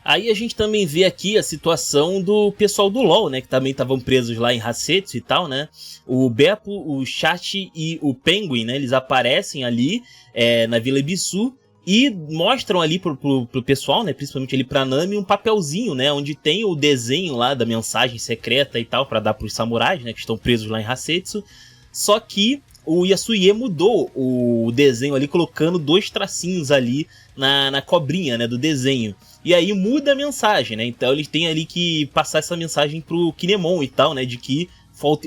Aí a gente também vê aqui a situação do pessoal do LoL, né? Que também estavam presos lá em Hasetsu e tal, né? O Beppo, o Chachi e o Penguin, né? Eles aparecem ali na Vila Ibisu. E mostram ali pro pessoal, né, principalmente ali pra Nami, um papelzinho, né, onde tem o desenho lá da mensagem secreta e tal, pra dar pros samurais, né, que estão presos lá em Hasetsu. Só que o Yasuie mudou o desenho ali, colocando 2 tracinhos ali na cobrinha, né, do desenho. E aí muda a mensagem, né, então eles têm ali que passar essa mensagem pro Kinemon e tal, né, de que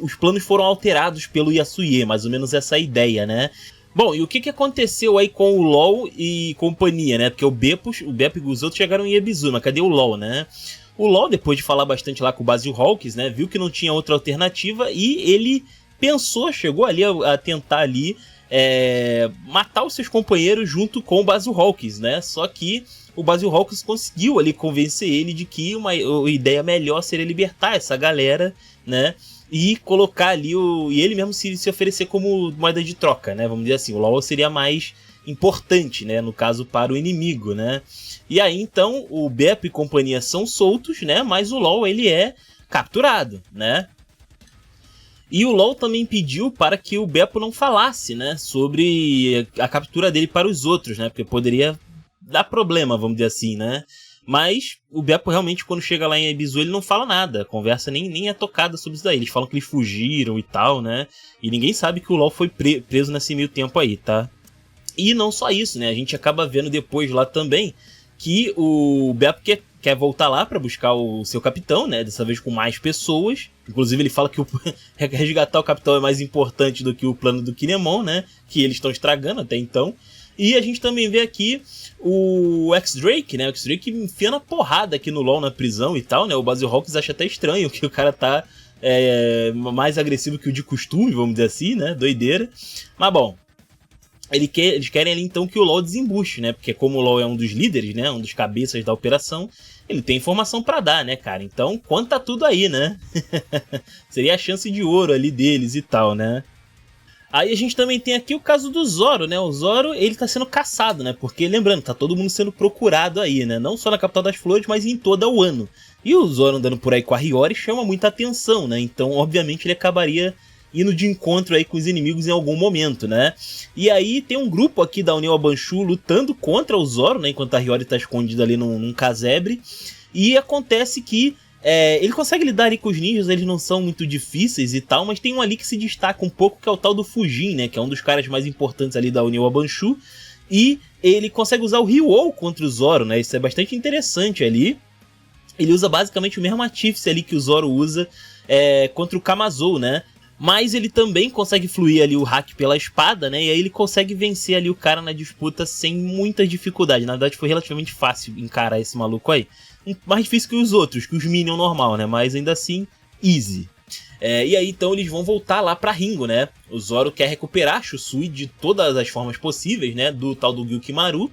os planos foram alterados pelo Yasuie, mais ou menos essa ideia, né. Bom, e o que aconteceu aí com o LoL e companhia, né? Porque o Beppo e os outros chegaram em Ebisu, mas cadê o LoL, né? O LoL, depois de falar bastante lá com o Basil Hawkins, né? Viu que não tinha outra alternativa e ele chegou ali a tentar ali matar os seus companheiros junto com o Basil Hawkins, né? Só que o Basil Hawkins conseguiu ali convencer ele de que uma ideia melhor seria libertar essa galera, né? E colocar ali e ele mesmo se oferecer como moeda de troca, né? Vamos dizer assim, o LoL seria mais importante, né? No caso, para o inimigo, né? E aí, então, o Beppo e companhia são soltos, né? Mas o LoL, ele é capturado, né? E o LoL também pediu para que o Beppo não falasse, né? Sobre a captura dele para os outros, né? Porque poderia dar problema, vamos dizer assim, né? Mas o Beppo realmente, quando chega lá em Ebisu, ele não fala nada. A conversa nem é tocada sobre isso daí. Eles falam que eles fugiram e tal, né? E ninguém sabe que o LOL foi preso nesse meio tempo aí, tá? E não só isso, né? A gente acaba vendo depois lá também que o Beppo quer voltar lá pra buscar o seu capitão, né? Dessa vez com mais pessoas. Inclusive ele fala que resgatar o capitão é mais importante do que o plano do Kinemon, né? Que eles estão estragando até então. E a gente também vê aqui o X-Drake, né? O X-Drake enfiando a porrada aqui no LoL na prisão e tal, né? O Basil Hawkins acha até estranho que o cara tá mais agressivo que o de costume, vamos dizer assim, né? Doideira. Mas bom, eles querem ali então que o LoL desembuche, né? Porque como o LoL é um dos líderes, né? Um dos cabeças da operação, ele tem informação pra dar, né, cara? Então conta tudo aí, né? Seria a chance de ouro ali deles e tal, né? Aí a gente também tem aqui o caso do Zoro, né? O Zoro, ele tá sendo caçado, né? Porque, lembrando, tá todo mundo sendo procurado aí, né? Não só na Capital das Flores, mas em toda o ano. E o Zoro andando por aí com a Hiyori chama muita atenção, né? Então, obviamente, ele acabaria indo de encontro aí com os inimigos em algum momento, né? E aí tem um grupo aqui da União Abanshu lutando contra o Zoro, né? Enquanto a Hiyori tá escondida ali num casebre. E acontece que ele consegue lidar ali com os ninjas, eles não são muito difíceis e tal, mas tem um ali que se destaca um pouco, que é o tal do Fujin, né? Que é um dos caras mais importantes ali da União Abanshu. E ele consegue usar o Ryuou contra o Zoro, né? Isso é bastante interessante ali. Ele usa basicamente o mesmo artífice ali que o Zoro usa contra o Kamazou, né? Mas ele também consegue fluir ali o hack pela espada, né? E aí ele consegue vencer ali o cara na disputa sem muita dificuldade. Na verdade foi relativamente fácil encarar esse maluco aí. Mais difícil que os outros, que os Minion normal, né? Mas ainda assim, easy. E aí então eles vão voltar lá pra Ringo, né? O Zoro quer recuperar a Shusui de todas as formas possíveis, né? Do tal do Gyukimaru.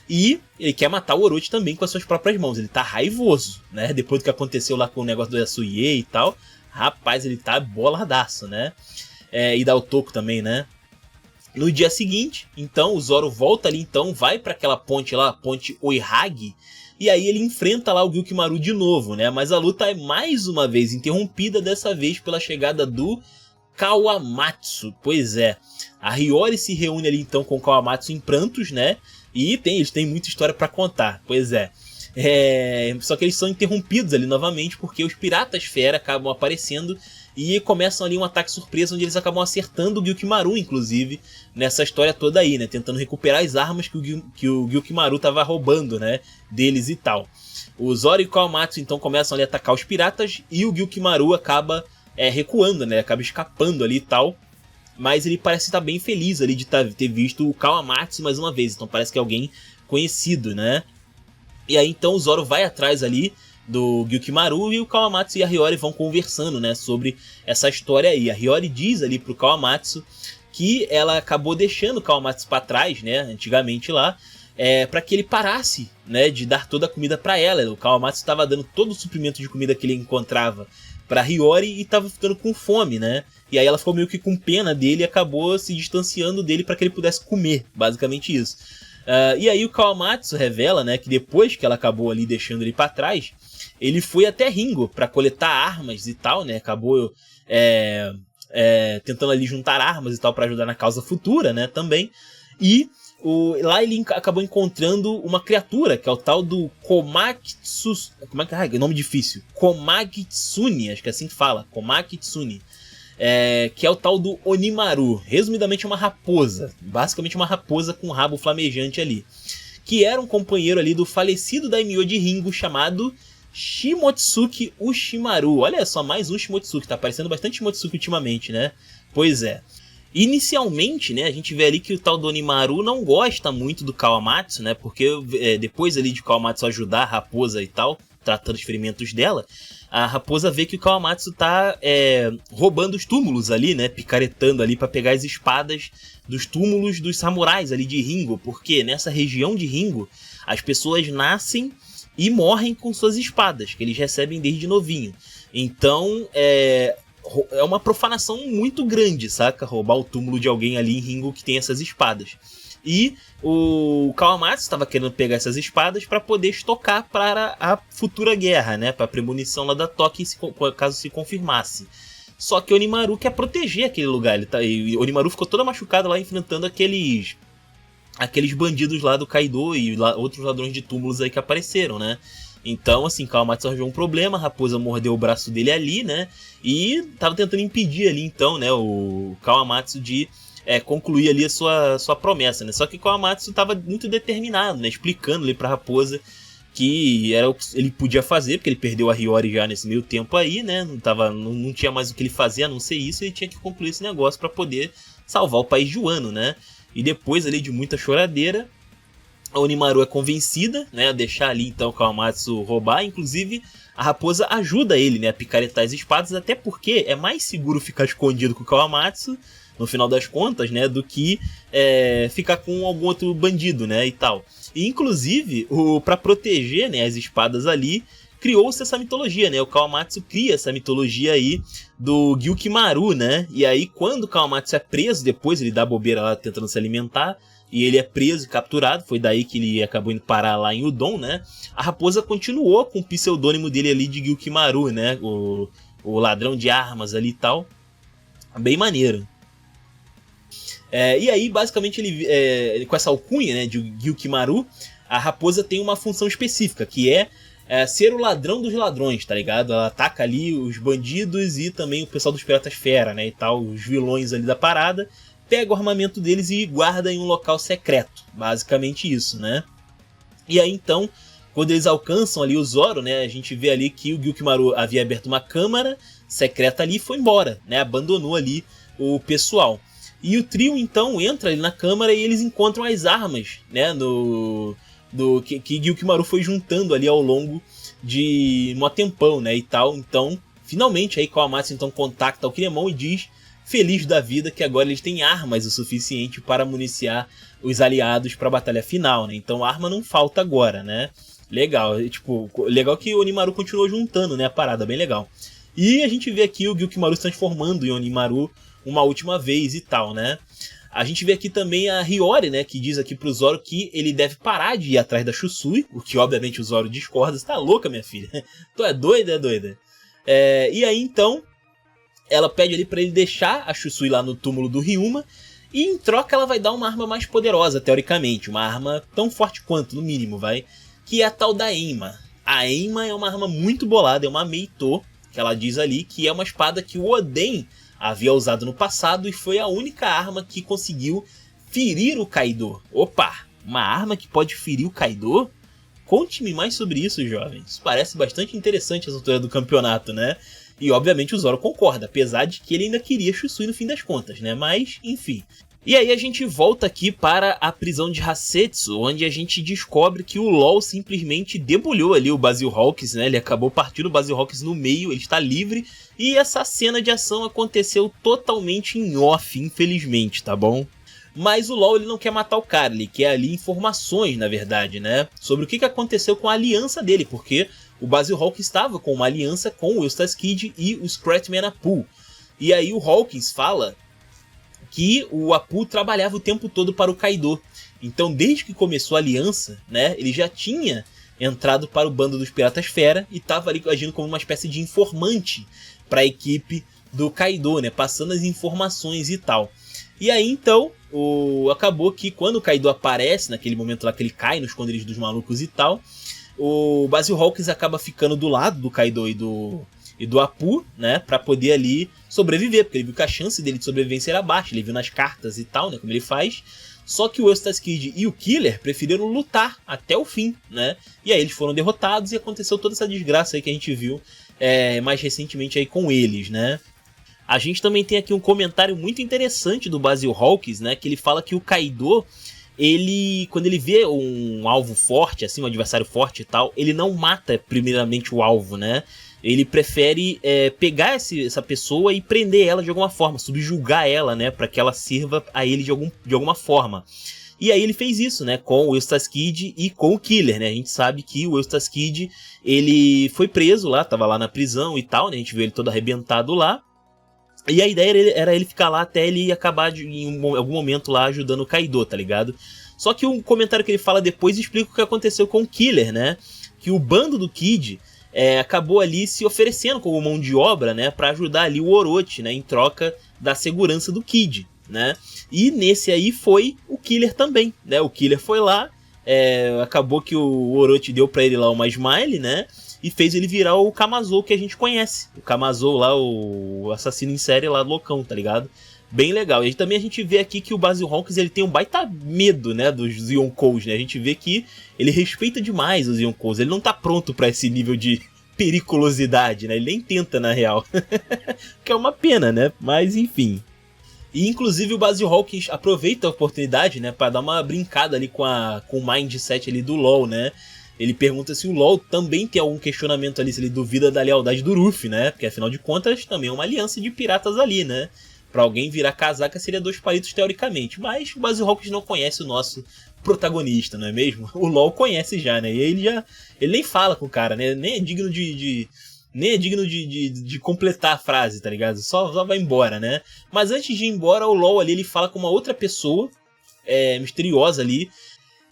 E ele quer matar o Orochi também com as suas próprias mãos. Ele tá raivoso, né? Depois do que aconteceu lá com o negócio do Yasuie e tal. Rapaz, ele tá boladaço, né? E dá o toco também, né? No dia seguinte, então, o Zoro volta ali, então, vai pra aquela ponte lá, a ponte Oihage. E aí ele enfrenta lá o Gyukimaru de novo, né? Mas a luta é mais uma vez interrompida, dessa vez pela chegada do Kawamatsu. Pois é, a Hiyori se reúne ali então com o Kawamatsu em prantos, né? E eles têm muita história pra contar, pois é. Só que eles são interrompidos ali novamente porque os piratas fera acabam aparecendo e começam ali um ataque surpresa onde eles acabam acertando o Gyukimaru, inclusive, nessa história toda aí, né? Tentando recuperar as armas que o Gyukimaru tava roubando, né? Deles e tal. O Zoro e o Kawamatsu então começam ali a atacar os piratas e o Gyukimaru acaba recuando, né? Acaba escapando ali e tal. Mas ele parece estar bem feliz ali de ter visto o Kawamatsu mais uma vez. Então parece que é alguém conhecido, né? E aí então o Zoro vai atrás ali do Gyukimaru e o Kawamatsu e a Hiyori vão conversando, né, sobre essa história aí. A Hiyori diz ali pro Kawamatsu que ela acabou deixando o Kawamatsu pra trás, né, antigamente lá, para que ele parasse, né, de dar toda a comida para ela. O Kawamatsu estava dando todo o suprimento de comida que ele encontrava pra Hiyori e estava ficando com fome, né? E aí ela ficou meio que com pena dele e acabou se distanciando dele para que ele pudesse comer, basicamente isso. E aí o Kawamatsu revela, né, que depois que ela acabou ali deixando ele para trás, ele foi até Ringo para coletar armas e tal, né? Acabou tentando ali juntar armas e tal para ajudar na causa futura, né? Também. E lá ele acabou encontrando uma criatura, que é o tal do Komakitsu... Como é que é? Nome difícil. Komakitsune, acho que é assim que fala. Komakitsune. Que é o tal do Onimaru. Resumidamente uma raposa. Basicamente uma raposa com um rabo flamejante ali. Que era um companheiro ali do falecido daimyo de Ringo chamado Shimotsuki Ushimaru. Olha só, mais um Shimotsuki. Tá aparecendo bastante Shimotsuki ultimamente, né? Pois é. Inicialmente, né, a gente vê ali que o tal do Onimaru não gosta muito do Kawamatsu, né? Porque depois ali de Kawamatsu ajudar a raposa e tal, tratando os ferimentos dela, a raposa vê que o Kawamatsu tá roubando os túmulos ali, né? Picaretando ali para pegar as espadas dos túmulos dos samurais ali de Ringo. Porque nessa região de Ringo, as pessoas nascem e morrem com suas espadas, que eles recebem desde novinho. Então, é uma profanação muito grande, saca? Roubar o túmulo de alguém ali em Ringo que tem essas espadas. E o Kawamatsu estava querendo pegar essas espadas para poder estocar para a futura guerra, né? Para a premonição lá da Toki, caso se confirmasse. Só que o Onimaru quer proteger aquele lugar. E o Onimaru ficou toda machucada lá enfrentando aqueles bandidos lá do Kaido e outros ladrões de túmulos aí que apareceram, né? Então, assim, Kawamatsu arranjou um problema, a raposa mordeu o braço dele ali, né? E tava tentando impedir ali, então, né, o Kawamatsu de concluir ali a sua promessa, né? Só que Kawamatsu tava muito determinado, né? Explicando ali pra raposa que era o que ele podia fazer, porque ele perdeu a Hiyori já nesse meio tempo aí, né? Não tinha mais o que ele fazer a não ser isso, ele tinha que concluir esse negócio pra poder salvar o país de Wano, né? E depois ali de muita choradeira, a Onimaru é convencida, né, a deixar ali então o Kawamatsu roubar. Inclusive a raposa ajuda ele, né, a picaretar as espadas, até porque é mais seguro ficar escondido com o Kawamatsu, no final das contas, né, do que ficar com algum outro bandido, né, e tal. E inclusive, pra proteger, né, as espadas ali, criou-se essa mitologia, né, o Kawamatsu cria essa mitologia aí do Gyukimaru, né, e aí quando o Kawamatsu é preso, depois ele dá bobeira lá tentando se alimentar, e ele é preso e capturado, foi daí que ele acabou indo parar lá em Udon, né, a raposa continuou com o pseudônimo dele ali de Gyukimaru, né, o ladrão de armas ali e tal, bem maneiro. E aí, basicamente, ele com essa alcunha, né, de Gyukimaru, a raposa tem uma função específica, que é ser o ladrão dos ladrões, tá ligado? Ela ataca ali os bandidos e também o pessoal dos Piratas Fera, né, e tal, os vilões ali da parada, pega o armamento deles e guarda em um local secreto, basicamente isso, né? E aí, então, quando eles alcançam ali o Zoro, né, a gente vê ali que o Gyukimaru havia aberto uma câmara secreta ali e foi embora, né, abandonou ali o pessoal. E o trio, então, entra ali na câmara e eles encontram as armas, né, que Gyukimaru foi juntando ali ao longo de um tempão, né, e tal. Então, finalmente, aí Kawamatsu então contacta o Kinemon e diz, feliz da vida, que agora eles têm armas o suficiente para municiar os aliados para a batalha final, né. Então, a arma não falta agora, né. Legal, tipo, legal que o Onimaru continuou juntando, né, a parada, bem legal. E a gente vê aqui o Gyukimaru se transformando em Onimaru uma última vez e tal, né? A gente vê aqui também a Hiyori, né, que diz aqui pro Zoro que ele deve parar de ir atrás da Shusui, o que obviamente o Zoro discorda. Você tá louca, minha filha? Tu é doida, é doida? E aí, então, ela pede ali pra ele deixar a Shusui lá no túmulo do Ryuma, e em troca ela vai dar uma arma mais poderosa, teoricamente, uma arma tão forte quanto, no mínimo, que é a tal da Enma. A Enma é uma arma muito bolada, é uma Meito, que ela diz ali, que é uma espada que o Oden havia usado no passado e foi a única arma que conseguiu ferir o Kaido. Opa, uma arma que pode ferir o Kaido? Conte-me mais sobre isso, jovens. Isso parece bastante interessante essa altura do campeonato, né? E obviamente o Zoro concorda, apesar de que ele ainda queria Shusui no fim das contas, né? Mas, enfim. E aí a gente volta aqui para a prisão de Hasetsu, onde a gente descobre que o LOL simplesmente debulhou ali o Basil Hawkins, né? Ele acabou partindo o Basil Hawkins no meio, ele está livre, e essa cena de ação aconteceu totalmente em off, infelizmente, tá bom? Mas o LOL ele não quer matar o cara, ele quer ali informações, na verdade, né? Sobre o que aconteceu com a aliança dele, porque o Basil Hawkins estava com uma aliança com o Eustace Kid e o Scratman Apu. E aí o Hawkins fala que o Apu trabalhava o tempo todo para o Kaido. Então, desde que começou a aliança, né, ele já tinha entrado para o bando dos Piratas Fera e estava ali agindo como uma espécie de informante para a equipe do Kaido, né, passando as informações e tal. E aí, então, acabou que quando o Kaido aparece, naquele momento lá que ele cai no esconderijo dos malucos e tal, o Basil Hawkins acaba ficando do lado do Kaido e do Apu, né, pra poder ali sobreviver, porque ele viu que a chance dele de sobrevivência era baixa, ele viu nas cartas e tal, né, como ele faz. Só que o Eustace Kid e o Killer preferiram lutar até o fim, né, e aí eles foram derrotados e aconteceu toda essa desgraça aí que a gente viu mais recentemente aí com eles, né. A gente também tem aqui um comentário muito interessante do Basil Hawkins, né, que ele fala que o Kaido, quando ele vê um alvo forte, assim, um adversário forte e tal, ele não mata primeiramente o alvo, né? Ele prefere pegar essa pessoa e prender ela de alguma forma, subjugar ela, né? Para que ela sirva a ele de alguma forma. E aí ele fez isso, né? Com o Eustace Kid e com o Killer, né? A gente sabe que o Eustace Kid, ele foi preso lá, tava lá na prisão e tal, né? A gente viu ele todo arrebentado lá. E a ideia era ele ficar lá até ele acabar em algum momento lá ajudando o Kaido, tá ligado? Só que um comentário que ele fala depois explica o que aconteceu com o Killer, né? Que o bando do Kid acabou ali se oferecendo como mão de obra, né? Pra ajudar ali o Orochi, né? Em troca da segurança do Kid. né? E nesse aí foi o Killer também, né? O Killer foi lá, acabou que o Orochi deu pra ele lá uma Smile, né? E fez ele virar o Kamazou que a gente conhece. O Kamazou lá, o assassino em série lá, loucão, tá ligado? Bem legal. E também a gente vê aqui que o Basil Hawkins, ele tem um baita medo, né, dos Yonkous, né? A gente vê que ele respeita demais os Yonkous. Ele não tá pronto pra esse nível de periculosidade, né? Ele nem tenta, na real. Que é uma pena, né? Mas, enfim. E, inclusive, o Basil Hawkins aproveita a oportunidade, né, pra dar uma brincada ali com o mindset ali do LoL, né? Ele pergunta se o LoL também tem algum questionamento ali, se ele duvida da lealdade do Ruffy, né? Porque, afinal de contas, também é uma aliança de piratas ali, né? Pra alguém virar casaca seria 2 palitos teoricamente. Mas o Basil Hawkins não conhece o nosso protagonista, não é mesmo? O LoL conhece já, né? E ele nem fala com o cara, né? Nem é digno de completar a frase, tá ligado? Só vai embora, né? Mas antes de ir embora, o LoL ali, ele fala com uma outra pessoa misteriosa ali.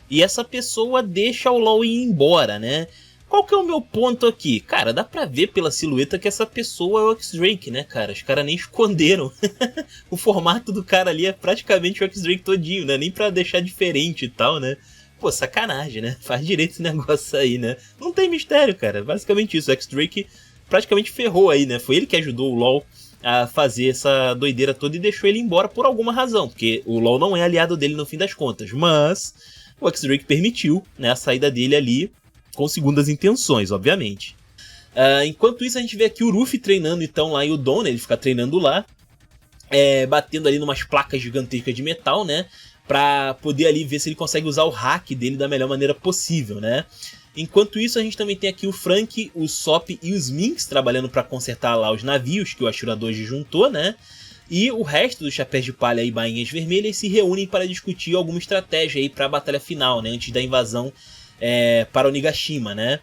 E essa pessoa deixa o LoL ir embora, né? Qual que é o meu ponto aqui? Cara, dá pra ver pela silhueta que essa pessoa é o X-Drake, né, cara? Os caras nem esconderam. O formato do cara ali é praticamente o X-Drake todinho, né? Nem pra deixar diferente e tal, né? Pô, sacanagem, né? Faz direito esse negócio aí, né? Não tem mistério, cara. Basicamente isso. O X-Drake praticamente ferrou aí, né? Foi ele que ajudou o LoL a fazer essa doideira toda e deixou ele embora por alguma razão. Porque o LoL não é aliado dele no fim das contas. Mas o X-Drake permitiu, né, a saída dele ali com segundas intenções, obviamente. Enquanto isso, a gente vê aqui o Ruffy treinando então lá em Udon, né? Ele fica treinando lá, batendo ali numas placas gigantescas de metal, né? Pra poder ali ver se ele consegue usar o hack dele da melhor maneira possível, né? Enquanto isso, a gente também tem aqui o Frank, o Sop e os Minks trabalhando pra consertar lá os navios que o Ashura Doji juntou, né? E o resto dos Chapéus de Palha e Bainhas Vermelhas se reúnem para discutir alguma estratégia aí pra batalha final, né? Antes da invasão para Onigashima, né?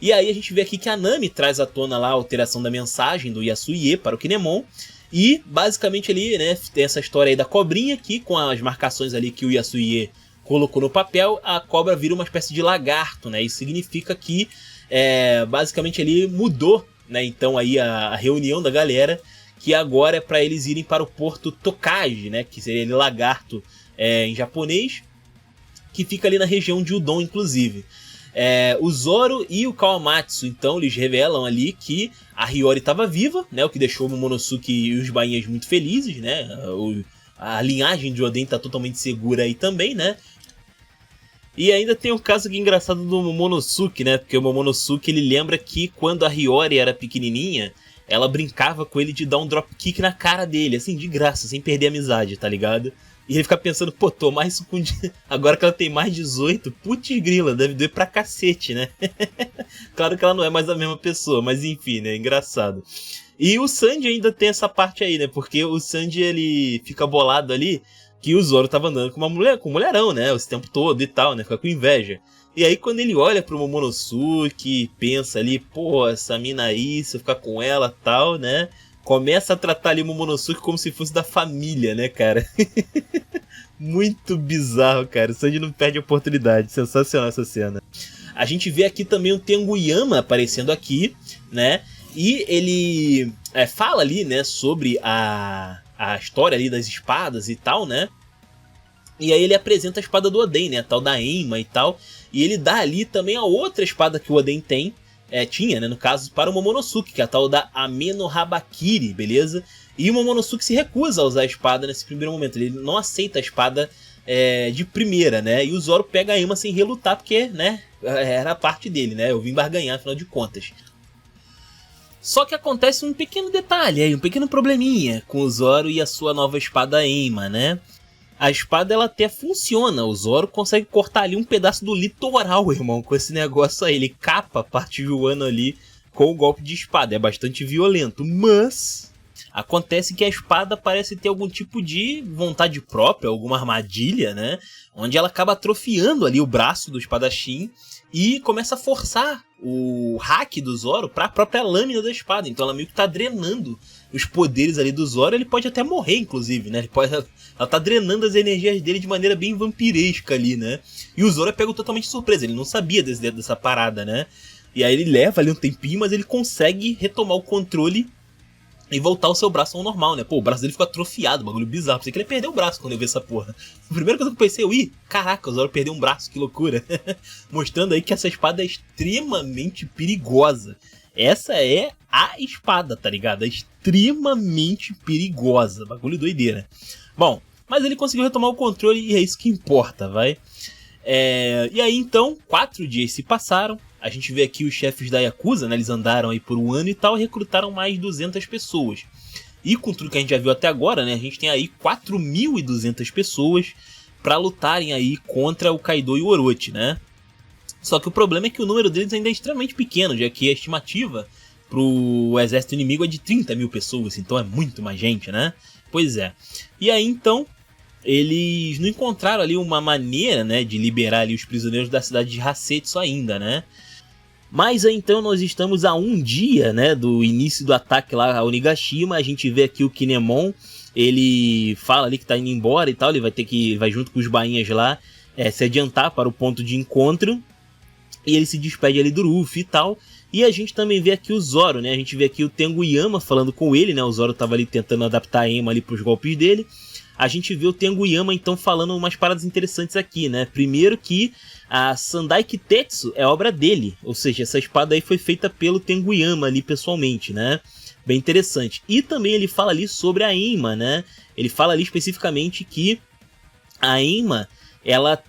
E aí a gente vê aqui que a Nami traz à tona lá a alteração da mensagem do Yasuie para o Kinemon. E basicamente ali, né, tem essa história aí da cobrinha que com as marcações ali que o Yasuie colocou no papel, a cobra vira uma espécie de lagarto, né? Isso significa que basicamente ali mudou, né? Então aí a reunião da galera, que agora é para eles irem para o porto Tokaji, né? Que seria ali lagarto em japonês, que fica ali na região de Udon, inclusive. O Zoro e o Kawamatsu, então, eles revelam ali que a Hiyori estava viva, né? O que deixou o Momonosuke e os bainhas muito felizes, né? A linhagem de Oden tá totalmente segura aí também, né? E ainda tem um caso aqui engraçado do Momonosuke, né? Porque o Momonosuke, ele lembra que quando a Hiyori era pequenininha, ela brincava com ele de dar um dropkick na cara dele, assim, de graça, sem perder a amizade, tá ligado? E ele fica pensando, pô, tomar isso com... Agora que ela tem mais 18, putz grila, deve doer pra cacete, né? Claro que ela não é mais a mesma pessoa, mas enfim, né? Engraçado. E o Sanji ainda tem essa parte aí, né? Porque o Sanji, ele fica bolado ali que o Zoro tava andando com uma mulher, com um mulherão, né? Esse tempo todo e tal, né? Fica com inveja. E aí quando ele olha pro Momonosuke, pensa ali, pô, essa mina aí, se eu ficar com ela e tal, né? Começa a tratar ali o Momonosuke como se fosse da família, né, cara? Muito bizarro, cara. O Sanji não perde a oportunidade. Sensacional essa cena. A gente vê aqui também o Tenguyama aparecendo aqui, né? E ele fala ali, né, sobre a história ali das espadas e tal, né? E aí ele apresenta a espada do Oden, né? A tal da Enma e tal. E ele dá ali também a outra espada que o Oden tinha, né, no caso, para o Momonosuke, que é a tal da Ameno Habakiri, beleza? E o Momonosuke se recusa a usar a espada nesse primeiro momento, ele não aceita a espada de primeira, né? E o Zoro pega a Enma sem relutar, porque, né, era a parte dele, né? Eu vim barganhar, afinal de contas. Só que acontece um pequeno detalhe aí, um pequeno probleminha com o Zoro e a sua nova espada Enma, né? A espada, ela até funciona, o Zoro consegue cortar ali um pedaço do litoral, irmão, com esse negócio aí. Ele capa a parte voando ali com o golpe de espada, é bastante violento, mas acontece que a espada parece ter algum tipo de vontade própria, alguma armadilha, né? Onde ela acaba atrofiando ali o braço do espadachim e começa a forçar o hack do Zoro para a própria lâmina da espada. Então ela meio que tá drenando os poderes ali do Zoro. Ele pode até morrer, inclusive, né? Ela tá drenando as energias dele de maneira bem vampiresca ali, né? E o Zoro é pego totalmente de surpresa. Ele não sabia dessa parada, né? E aí ele leva ali um tempinho, mas ele consegue retomar o controle e voltar o seu braço ao normal, né? Pô, o braço dele ficou atrofiado, bagulho bizarro. Pensei que ele ia perder o braço quando eu vi essa porra. A primeira coisa que eu pensei, caraca, o Zoro perdeu um braço, que loucura. Mostrando aí que essa espada é extremamente perigosa. Essa é a espada, tá ligado? É extremamente perigosa, bagulho doideira. Bom, mas ele conseguiu retomar o controle e é isso que importa, vai. E aí então, 4 dias se passaram. A gente vê aqui os chefes da Yakuza, né? Eles andaram aí por um ano e tal e recrutaram mais 200 pessoas. E com tudo que a gente já viu até agora, né? A gente tem aí 4.200 pessoas para lutarem aí contra o Kaido e o Orochi, né? Só que o problema é que o número deles ainda é extremamente pequeno, já que a estimativa pro exército inimigo é de 30 mil pessoas, então é muito mais gente, né? Pois é. E aí então, eles não encontraram ali uma maneira, né, de liberar ali os prisioneiros da cidade de Hassetsu ainda, né? Mas aí, então nós estamos a um dia, né, do início do ataque lá a Onigashima. A gente vê aqui o Kinemon, ele fala ali que tá indo embora e tal, ele vai junto com os bainhas lá se adiantar para o ponto de encontro. E ele se despede ali do Luffy e tal. E a gente também vê aqui o Zoro, né, a gente vê aqui o Tenguyama falando com ele, né, o Zoro tava ali tentando adaptar a Ema ali pros golpes dele. A gente vê o Tenguyama então falando umas paradas interessantes aqui, né? Primeiro que a Sandai Kitetsu é obra dele, ou seja, essa espada aí foi feita pelo Tenguyama ali pessoalmente, né? Bem interessante. E também ele fala ali sobre a Ema, né? Ele fala ali especificamente que a Ema, ela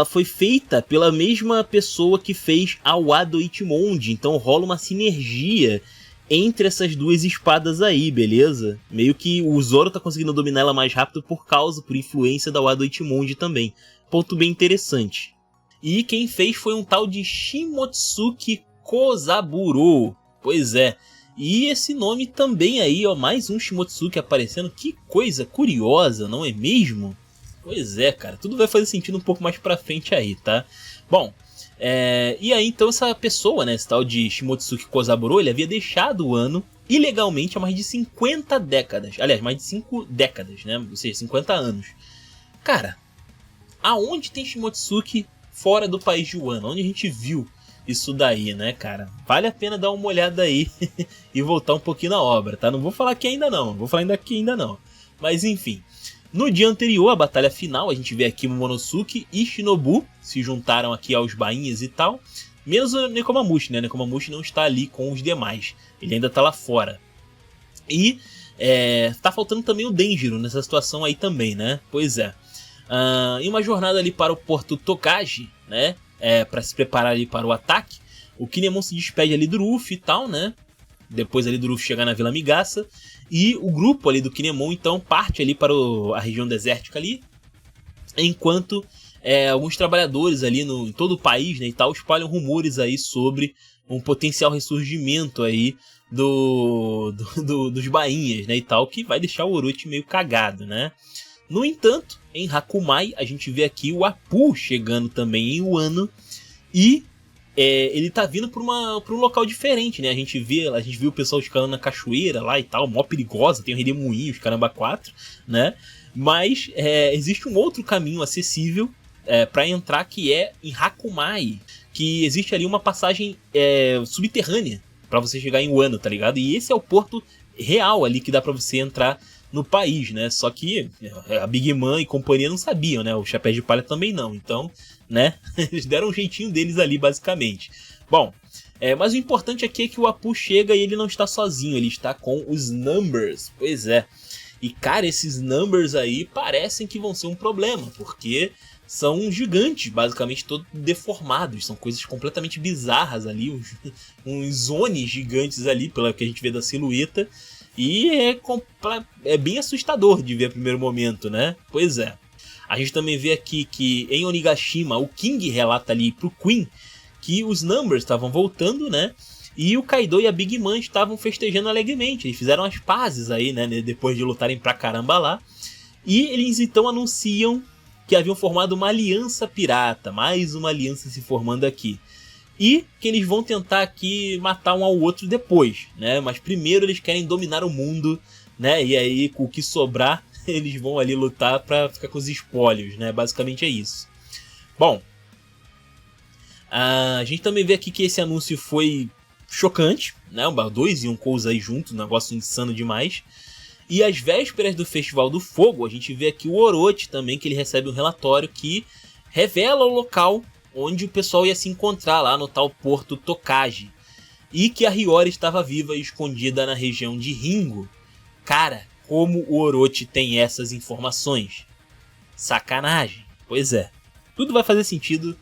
foi feita pela mesma pessoa que fez a Wado Ichimonji, então rola uma sinergia entre essas duas espadas aí, beleza? Meio que o Zoro tá conseguindo dominar ela mais rápido por influência da Wado Ichimonji também. Ponto bem interessante. E quem fez foi um tal de Shimotsuki Kozaburo. Pois é. E esse nome também aí, ó, mais um Shimotsuki aparecendo. Que coisa curiosa, não é mesmo? Pois é, cara. Tudo vai fazer sentido um pouco mais pra frente aí, tá? Bom... e aí então essa pessoa, né, esse tal de Shimotsuki Kozaburo, ele havia deixado o ano ilegalmente há mais de 50 décadas. Aliás, mais de 5 décadas, né, ou seja, 50 anos. Cara, aonde tem Shimotsuki fora do país de Wano? Onde a gente viu isso daí, né, cara? Vale a pena dar uma olhada aí e voltar um pouquinho na obra, tá? Não vou falar aqui ainda não, mas enfim. No dia anterior, à batalha final, a gente vê aqui Momonosuke e Shinobu se juntaram aqui aos bainhas e tal. Menos o Nekomamushi, né? Nekomamushi não está ali com os demais. Ele ainda está lá fora. E tá faltando também o Denjiro nessa situação aí também, né? Pois é. Em uma jornada ali para o porto Tokaji, né? Para se preparar ali para o ataque, o Kinemon se despede ali do Luffy e tal, né? Depois ali do Luffy chegar na Vila Migasa. E o grupo ali do Kinemon então parte ali para a região desértica ali. Enquanto alguns trabalhadores ali em todo o país, né, e tal, espalham rumores aí sobre um potencial ressurgimento aí dos bainhas, né, e tal, que vai deixar o Orochi meio cagado, né. No entanto, em Hakumai a gente vê aqui o Apu chegando também em Wano e ele tá vindo pra um local diferente, né? A gente viu o pessoal escalando na cachoeira lá e tal, mó perigosa, tem o Redemoinhos, caramba 4, né? Mas existe um outro caminho acessível para entrar, que é em Hakumai, que existe ali uma passagem subterrânea para você chegar em Wano, tá ligado? E esse é o porto real ali que dá para você entrar no país, né? Só que a Big Mom e companhia não sabiam, né? O Chapéu de Palha também não, então, né? Eles deram um jeitinho deles ali, basicamente. Bom, mas o importante aqui é que o Apu chega e ele não está sozinho, ele está com os Numbers, pois é. E cara, esses Numbers aí parecem que vão ser um problema, porque são gigantes, basicamente todos deformados, são coisas completamente bizarras ali, uns Onis gigantes ali, pelo que a gente vê da silhueta. E é bem assustador de ver a primeiro momento, né? Pois é. A gente também vê aqui que em Onigashima o King relata ali pro Queen que os Numbers estavam voltando, né? E o Kaido e a Big Mom estavam festejando alegremente. Eles fizeram as pazes aí, né? Depois de lutarem pra caramba lá. E eles então anunciam que haviam formado uma aliança pirata. Mais uma aliança se formando aqui. E que eles vão tentar aqui matar um ao outro depois, né? Mas primeiro eles querem dominar o mundo, né? E aí, com o que sobrar, eles vão ali lutar pra ficar com os espólios, né? Basicamente é isso. Bom, a gente também vê aqui que esse anúncio foi chocante, né? 2 Yonkous aí junto, um negócio insano demais. E às vésperas do Festival do Fogo, a gente vê aqui o Orochi também, que ele recebe um relatório que revela o local onde o pessoal ia se encontrar lá no tal Porto Tokaji. E que a Hiyori estava viva e escondida na região de Ringo. Cara, como o Orochi tem essas informações? Sacanagem. Pois é. Tudo vai fazer sentido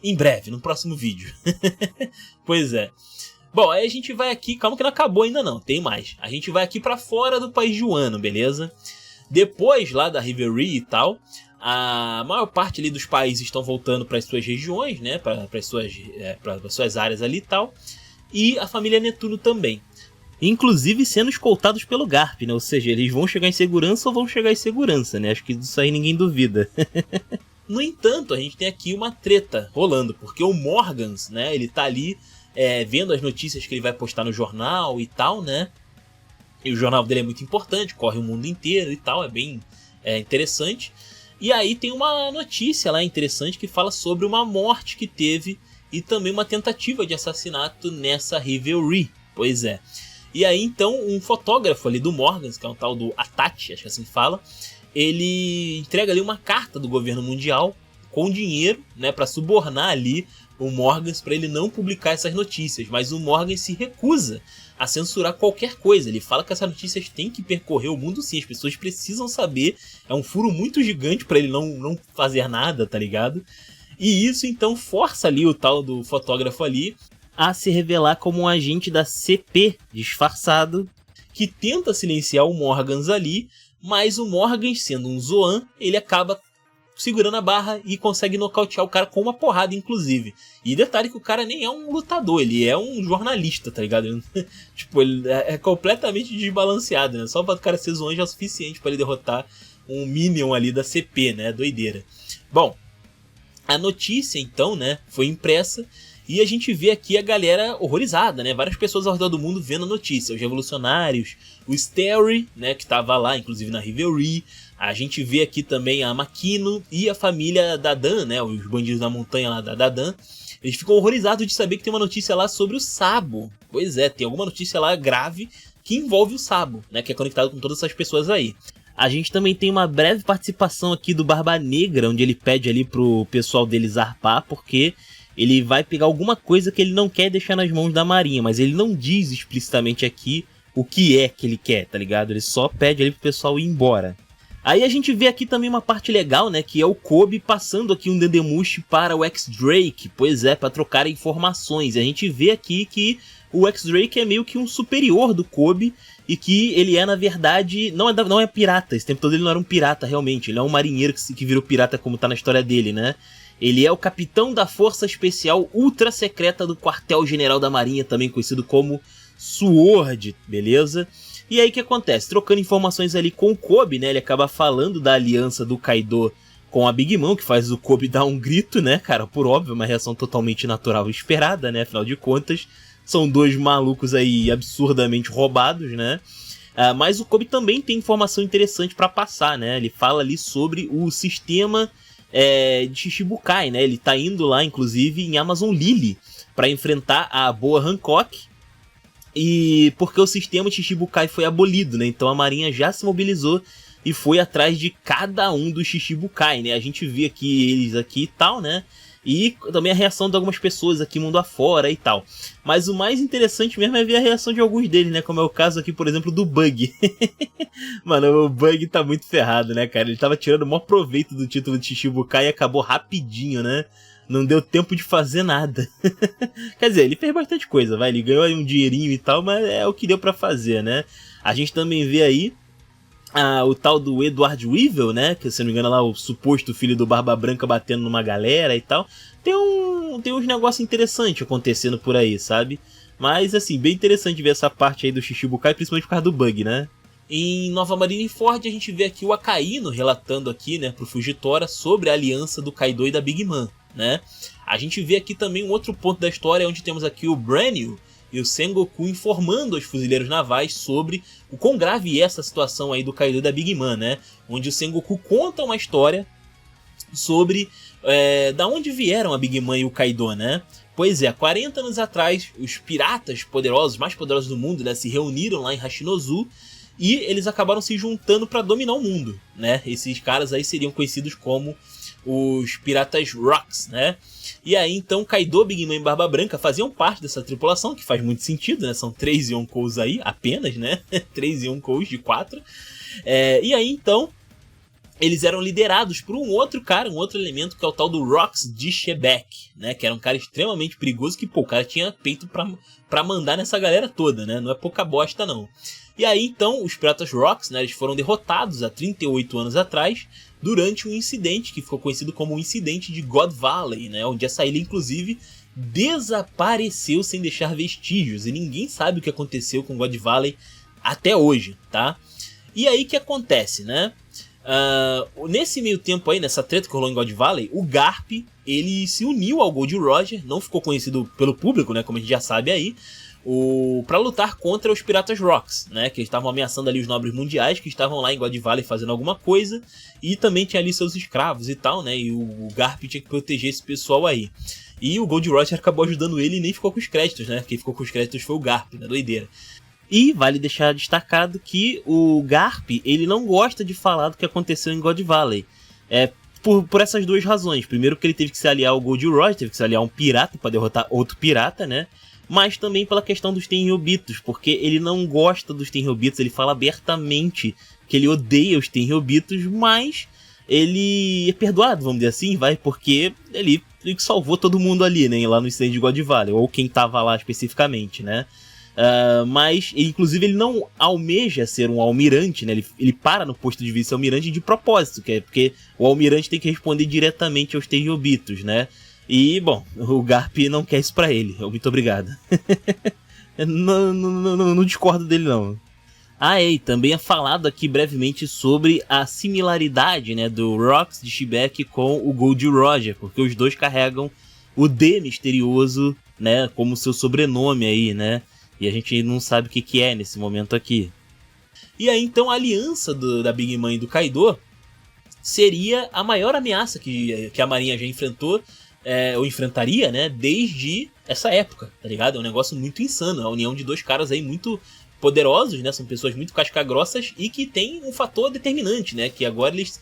em breve, no próximo vídeo. Pois é. Bom, aí a gente vai aqui... Calma que não acabou ainda não, tem mais. A gente vai aqui pra fora do país de Wano, beleza? Depois lá da Revelry e tal, a maior parte ali dos países estão voltando para as suas regiões, né? Para as suas áreas ali e tal. E a família Netuno também. Inclusive sendo escoltados pelo Garp, né? Ou seja, eles vão chegar em segurança ou vão chegar em segurança, né? Acho que disso aí ninguém duvida. No entanto, a gente tem aqui uma treta rolando, porque o Morgans, né? Ele tá ali vendo as notícias que ele vai postar no jornal e tal, né? E o jornal dele é muito importante, corre o mundo inteiro e tal, é bem interessante. E aí tem uma notícia lá interessante que fala sobre uma morte que teve e também uma tentativa de assassinato nessa Revelry. Pois é. E aí então um fotógrafo ali do Morgans, que é um tal do Atachi, acho que assim fala, ele entrega ali uma carta do governo mundial com dinheiro, né, para subornar ali o Morgans para ele não publicar essas notícias. Mas o Morgans se recusa a censurar qualquer coisa. Ele fala que essas notícias têm que percorrer o mundo sim, as pessoas precisam saber. É um furo muito gigante para ele não fazer nada, tá ligado? E isso então força ali o tal do fotógrafo ali a se revelar como um agente da CP disfarçado, que tenta silenciar o Morgans ali, mas o Morgans, sendo um Zoan, ele acaba segurando a barra e consegue nocautear o cara com uma porrada, inclusive. E detalhe que o cara nem é um lutador, ele é um jornalista, tá ligado? Tipo, ele é completamente desbalanceado, né? Só o fato do cara ser Zoan já é o suficiente para ele derrotar um Minion ali da CP, né? Doideira. Bom, a notícia então, né, foi impressa. E a gente vê aqui a galera horrorizada, né? Várias pessoas ao redor do mundo vendo a notícia. Os revolucionários, o Starry, né? Que estava lá, inclusive na Revelry. A gente vê aqui também a Makino e a família Dadan, né? Os bandidos da montanha lá da Dadan. Eles ficam horrorizados de saber que tem uma notícia lá sobre o Sabo. Pois é, tem alguma notícia lá grave que envolve o Sabo, né? Que é conectado com todas essas pessoas aí. A gente também tem uma breve participação aqui do Barba Negra, onde ele pede ali pro pessoal dele zarpar, porque ele vai pegar alguma coisa que ele não quer deixar nas mãos da Marinha, mas ele não diz explicitamente aqui o que é que ele quer, tá ligado? Ele só pede ali pro pessoal ir embora. Aí a gente vê aqui também uma parte legal, né, que é o Kobe passando aqui um Dendemushi para o X-Drake, pois é, para trocar informações. E a gente vê aqui que o X-Drake é meio que um superior do Kobe e que ele é, na verdade, não é pirata. Esse tempo todo ele não era um pirata, realmente. Ele é um marinheiro que virou pirata, como tá na história dele, né? Ele é o capitão da Força Especial Ultra Secreta do Quartel-General da Marinha, também conhecido como SWORD, beleza? E aí o que acontece? Trocando informações ali com o Kobe, né? Ele acaba falando da aliança do Kaido com a Big Mom, que faz o Kobe dar um grito, né, cara? Por óbvio, uma reação totalmente natural e esperada, né? Afinal de contas, são dois malucos aí absurdamente roubados, né? Mas o Kobe também tem informação interessante pra passar, né? Ele fala ali sobre o sistema de Shichibukai, né? Ele tá indo lá, inclusive, em Amazon Lily para enfrentar a Boa Hancock, e porque o sistema de Shichibukai foi abolido, né? Então a Marinha já se mobilizou e foi atrás de cada um dos Shichibukai, né? A gente vê aqui eles aqui e tal, né? E também a reação de algumas pessoas aqui mundo afora e tal. Mas o mais interessante mesmo é ver a reação de alguns deles, né? Como é o caso aqui, por exemplo, do Bug. Mano, o Bug tá muito ferrado, né, cara? Ele tava tirando o maior proveito do título de Shichibukai e acabou rapidinho, né? Não deu tempo de fazer nada. Quer dizer, ele fez bastante coisa, vai. Ele ganhou aí um dinheirinho e tal, mas é o que deu pra fazer, né? A gente também vê aí o tal do Edward Weevil, né? Que, se não me engano, lá o suposto filho do Barba Branca batendo numa galera e tal. Tem uns negócios interessantes acontecendo por aí, sabe? Mas, assim, bem interessante ver essa parte aí do Shichibukai, principalmente por causa do Bug, né? Em Nova Marineford, a gente vê aqui o Akainu relatando aqui, né, pro Fujitora sobre a aliança do Kaido e da Big Mom, né? A gente vê aqui também um outro ponto da história, onde temos aqui o Brenil e o Sengoku informando os fuzileiros navais sobre o quão grave é essa situação aí do Kaido e da Big Mom, né? Onde o Sengoku conta uma história sobre da onde vieram a Big Mom e o Kaido, né? Pois é, 40 anos atrás, os piratas poderosos, mais poderosos do mundo, né, se reuniram lá em Hashinozu e eles acabaram se juntando para dominar o mundo, né? Esses caras aí seriam conhecidos como os Piratas Rocks, né? E aí então Kaido, Big Mom e Barba Branca faziam parte dessa tripulação, que faz muito sentido, né? São 3 Yonkous aí, apenas, né? 3 Yonkous de 4. E aí então eles eram liderados por um outro cara, um outro elemento, que é o tal do Rocks de Shebeck, né? Que era um cara extremamente perigoso, que pô, o cara tinha peito pra mandar nessa galera toda, né? Não é pouca bosta não. E aí então os Piratas Rocks, né, eles foram derrotados há 38 anos atrás, durante um incidente que ficou conhecido como o incidente de God Valley, né, onde essa ilha inclusive desapareceu sem deixar vestígios, e ninguém sabe o que aconteceu com God Valley até hoje, tá? E aí o que acontece, né? Nesse meio tempo aí, nessa treta que rolou em God Valley, o Garp, ele se uniu ao Gold Roger, não ficou conhecido pelo público, né, como a gente já sabe aí, para lutar contra os Piratas Rocks, né, que estavam ameaçando ali os nobres mundiais, que estavam lá em God Valley fazendo alguma coisa, e também tinha ali seus escravos e tal, né, e o Garp tinha que proteger esse pessoal aí. E o Gold Roger acabou ajudando ele e nem ficou com os créditos, né, quem ficou com os créditos foi o Garp, né, doideira. E vale deixar destacado que o Garp, ele não gosta de falar do que aconteceu em God Valley. Por essas duas razões. Primeiro, que ele teve que se aliar ao Gold Roger, teve que se aliar a um pirata para derrotar outro pirata, né? Mas também pela questão dos Tenryobitos, porque ele não gosta dos Tenryobitos, ele fala abertamente que ele odeia os Tenryobitos, mas ele é perdoado, vamos dizer assim, porque ele salvou todo mundo ali, né? Lá no incêndio de God Valley, ou quem tava lá especificamente, né? Mas, inclusive, ele não almeja ser um almirante, né? Ele para no posto de vice-almirante de propósito, porque o almirante tem que responder diretamente aos Tenryobitos, né? E, bom, o Garp não quer isso pra ele. Muito obrigado. não discordo dele, não. E também é falado aqui brevemente sobre a similaridade, né, do Rocks de Shebeck com o Gold Roger, porque os dois carregam o D misterioso, né, como seu sobrenome aí, né? E a gente não sabe o que é nesse momento aqui. E aí então a aliança da Big Mom e do Kaido seria a maior ameaça que a marinha já enfrentou, ou enfrentaria, né, desde essa época, tá ligado? É um negócio muito insano, é a união de dois caras aí muito poderosos, né, são pessoas muito casca-grossas e que tem um fator determinante, né, que agora eles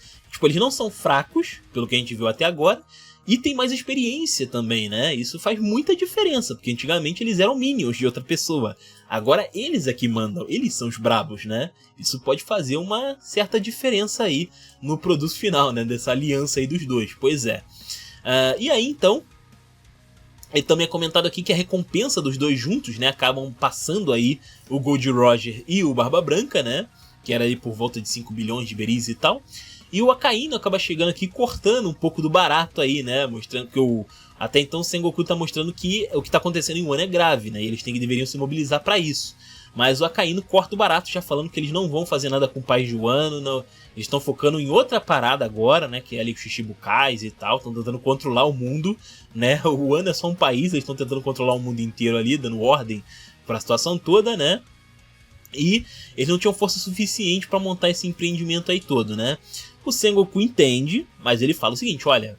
não são fracos, pelo que a gente viu até agora, e tem mais experiência também, né? Isso faz muita diferença, porque antigamente eles eram minions de outra pessoa. Agora eles é que mandam, eles são os brabos, né? Isso pode fazer uma certa diferença aí no produto final, né? Dessa aliança aí dos dois, pois é. E aí então, também é comentado aqui que a recompensa dos dois juntos, né? Acabam passando aí o Gold Roger e o Barba Branca, né? Que era aí por volta de 5 bilhões de beris e tal. E o Akainu acaba chegando aqui cortando um pouco do barato aí, né? Mostrando que até então o Sengoku tá mostrando que o que tá acontecendo em Wano é grave, né? E eles deveriam se mobilizar pra isso. Mas o Akainu corta o barato, já falando que eles não vão fazer nada com o país de Wano, não. Eles estão focando em outra parada agora, né? Que é ali com os Shichibukais e tal. Estão tentando controlar o mundo, né? O Wano é só um país, eles estão tentando controlar o mundo inteiro ali, dando ordem pra situação toda, né? E eles não tinham força suficiente pra montar esse empreendimento aí todo, né? O Sengoku entende, mas ele fala o seguinte, olha,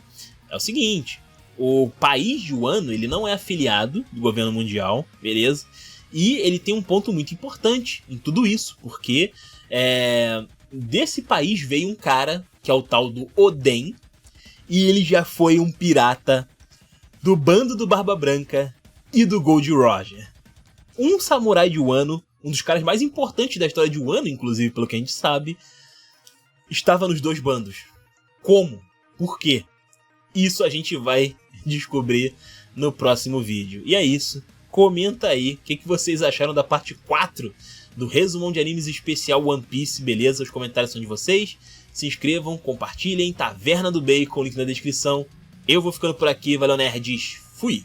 é o seguinte, o país de Wano, ele não é afiliado do governo mundial, beleza? E ele tem um ponto muito importante em tudo isso, porque desse país veio um cara, que é o tal do Oden, e ele já foi um pirata do bando do Barba Branca e do Gold Roger. Um samurai de Wano, um dos caras mais importantes da história de Wano, inclusive, pelo que a gente sabe, estava nos dois bandos. Como? Por quê? Isso a gente vai descobrir no próximo vídeo. E é isso. Comenta aí o que vocês acharam da parte 4 do resumão de animes especial One Piece, beleza? Os comentários são de vocês. Se inscrevam, compartilhem. Taverna do Bacon, link na descrição. Eu vou ficando por aqui. Valeu, nerds. Fui!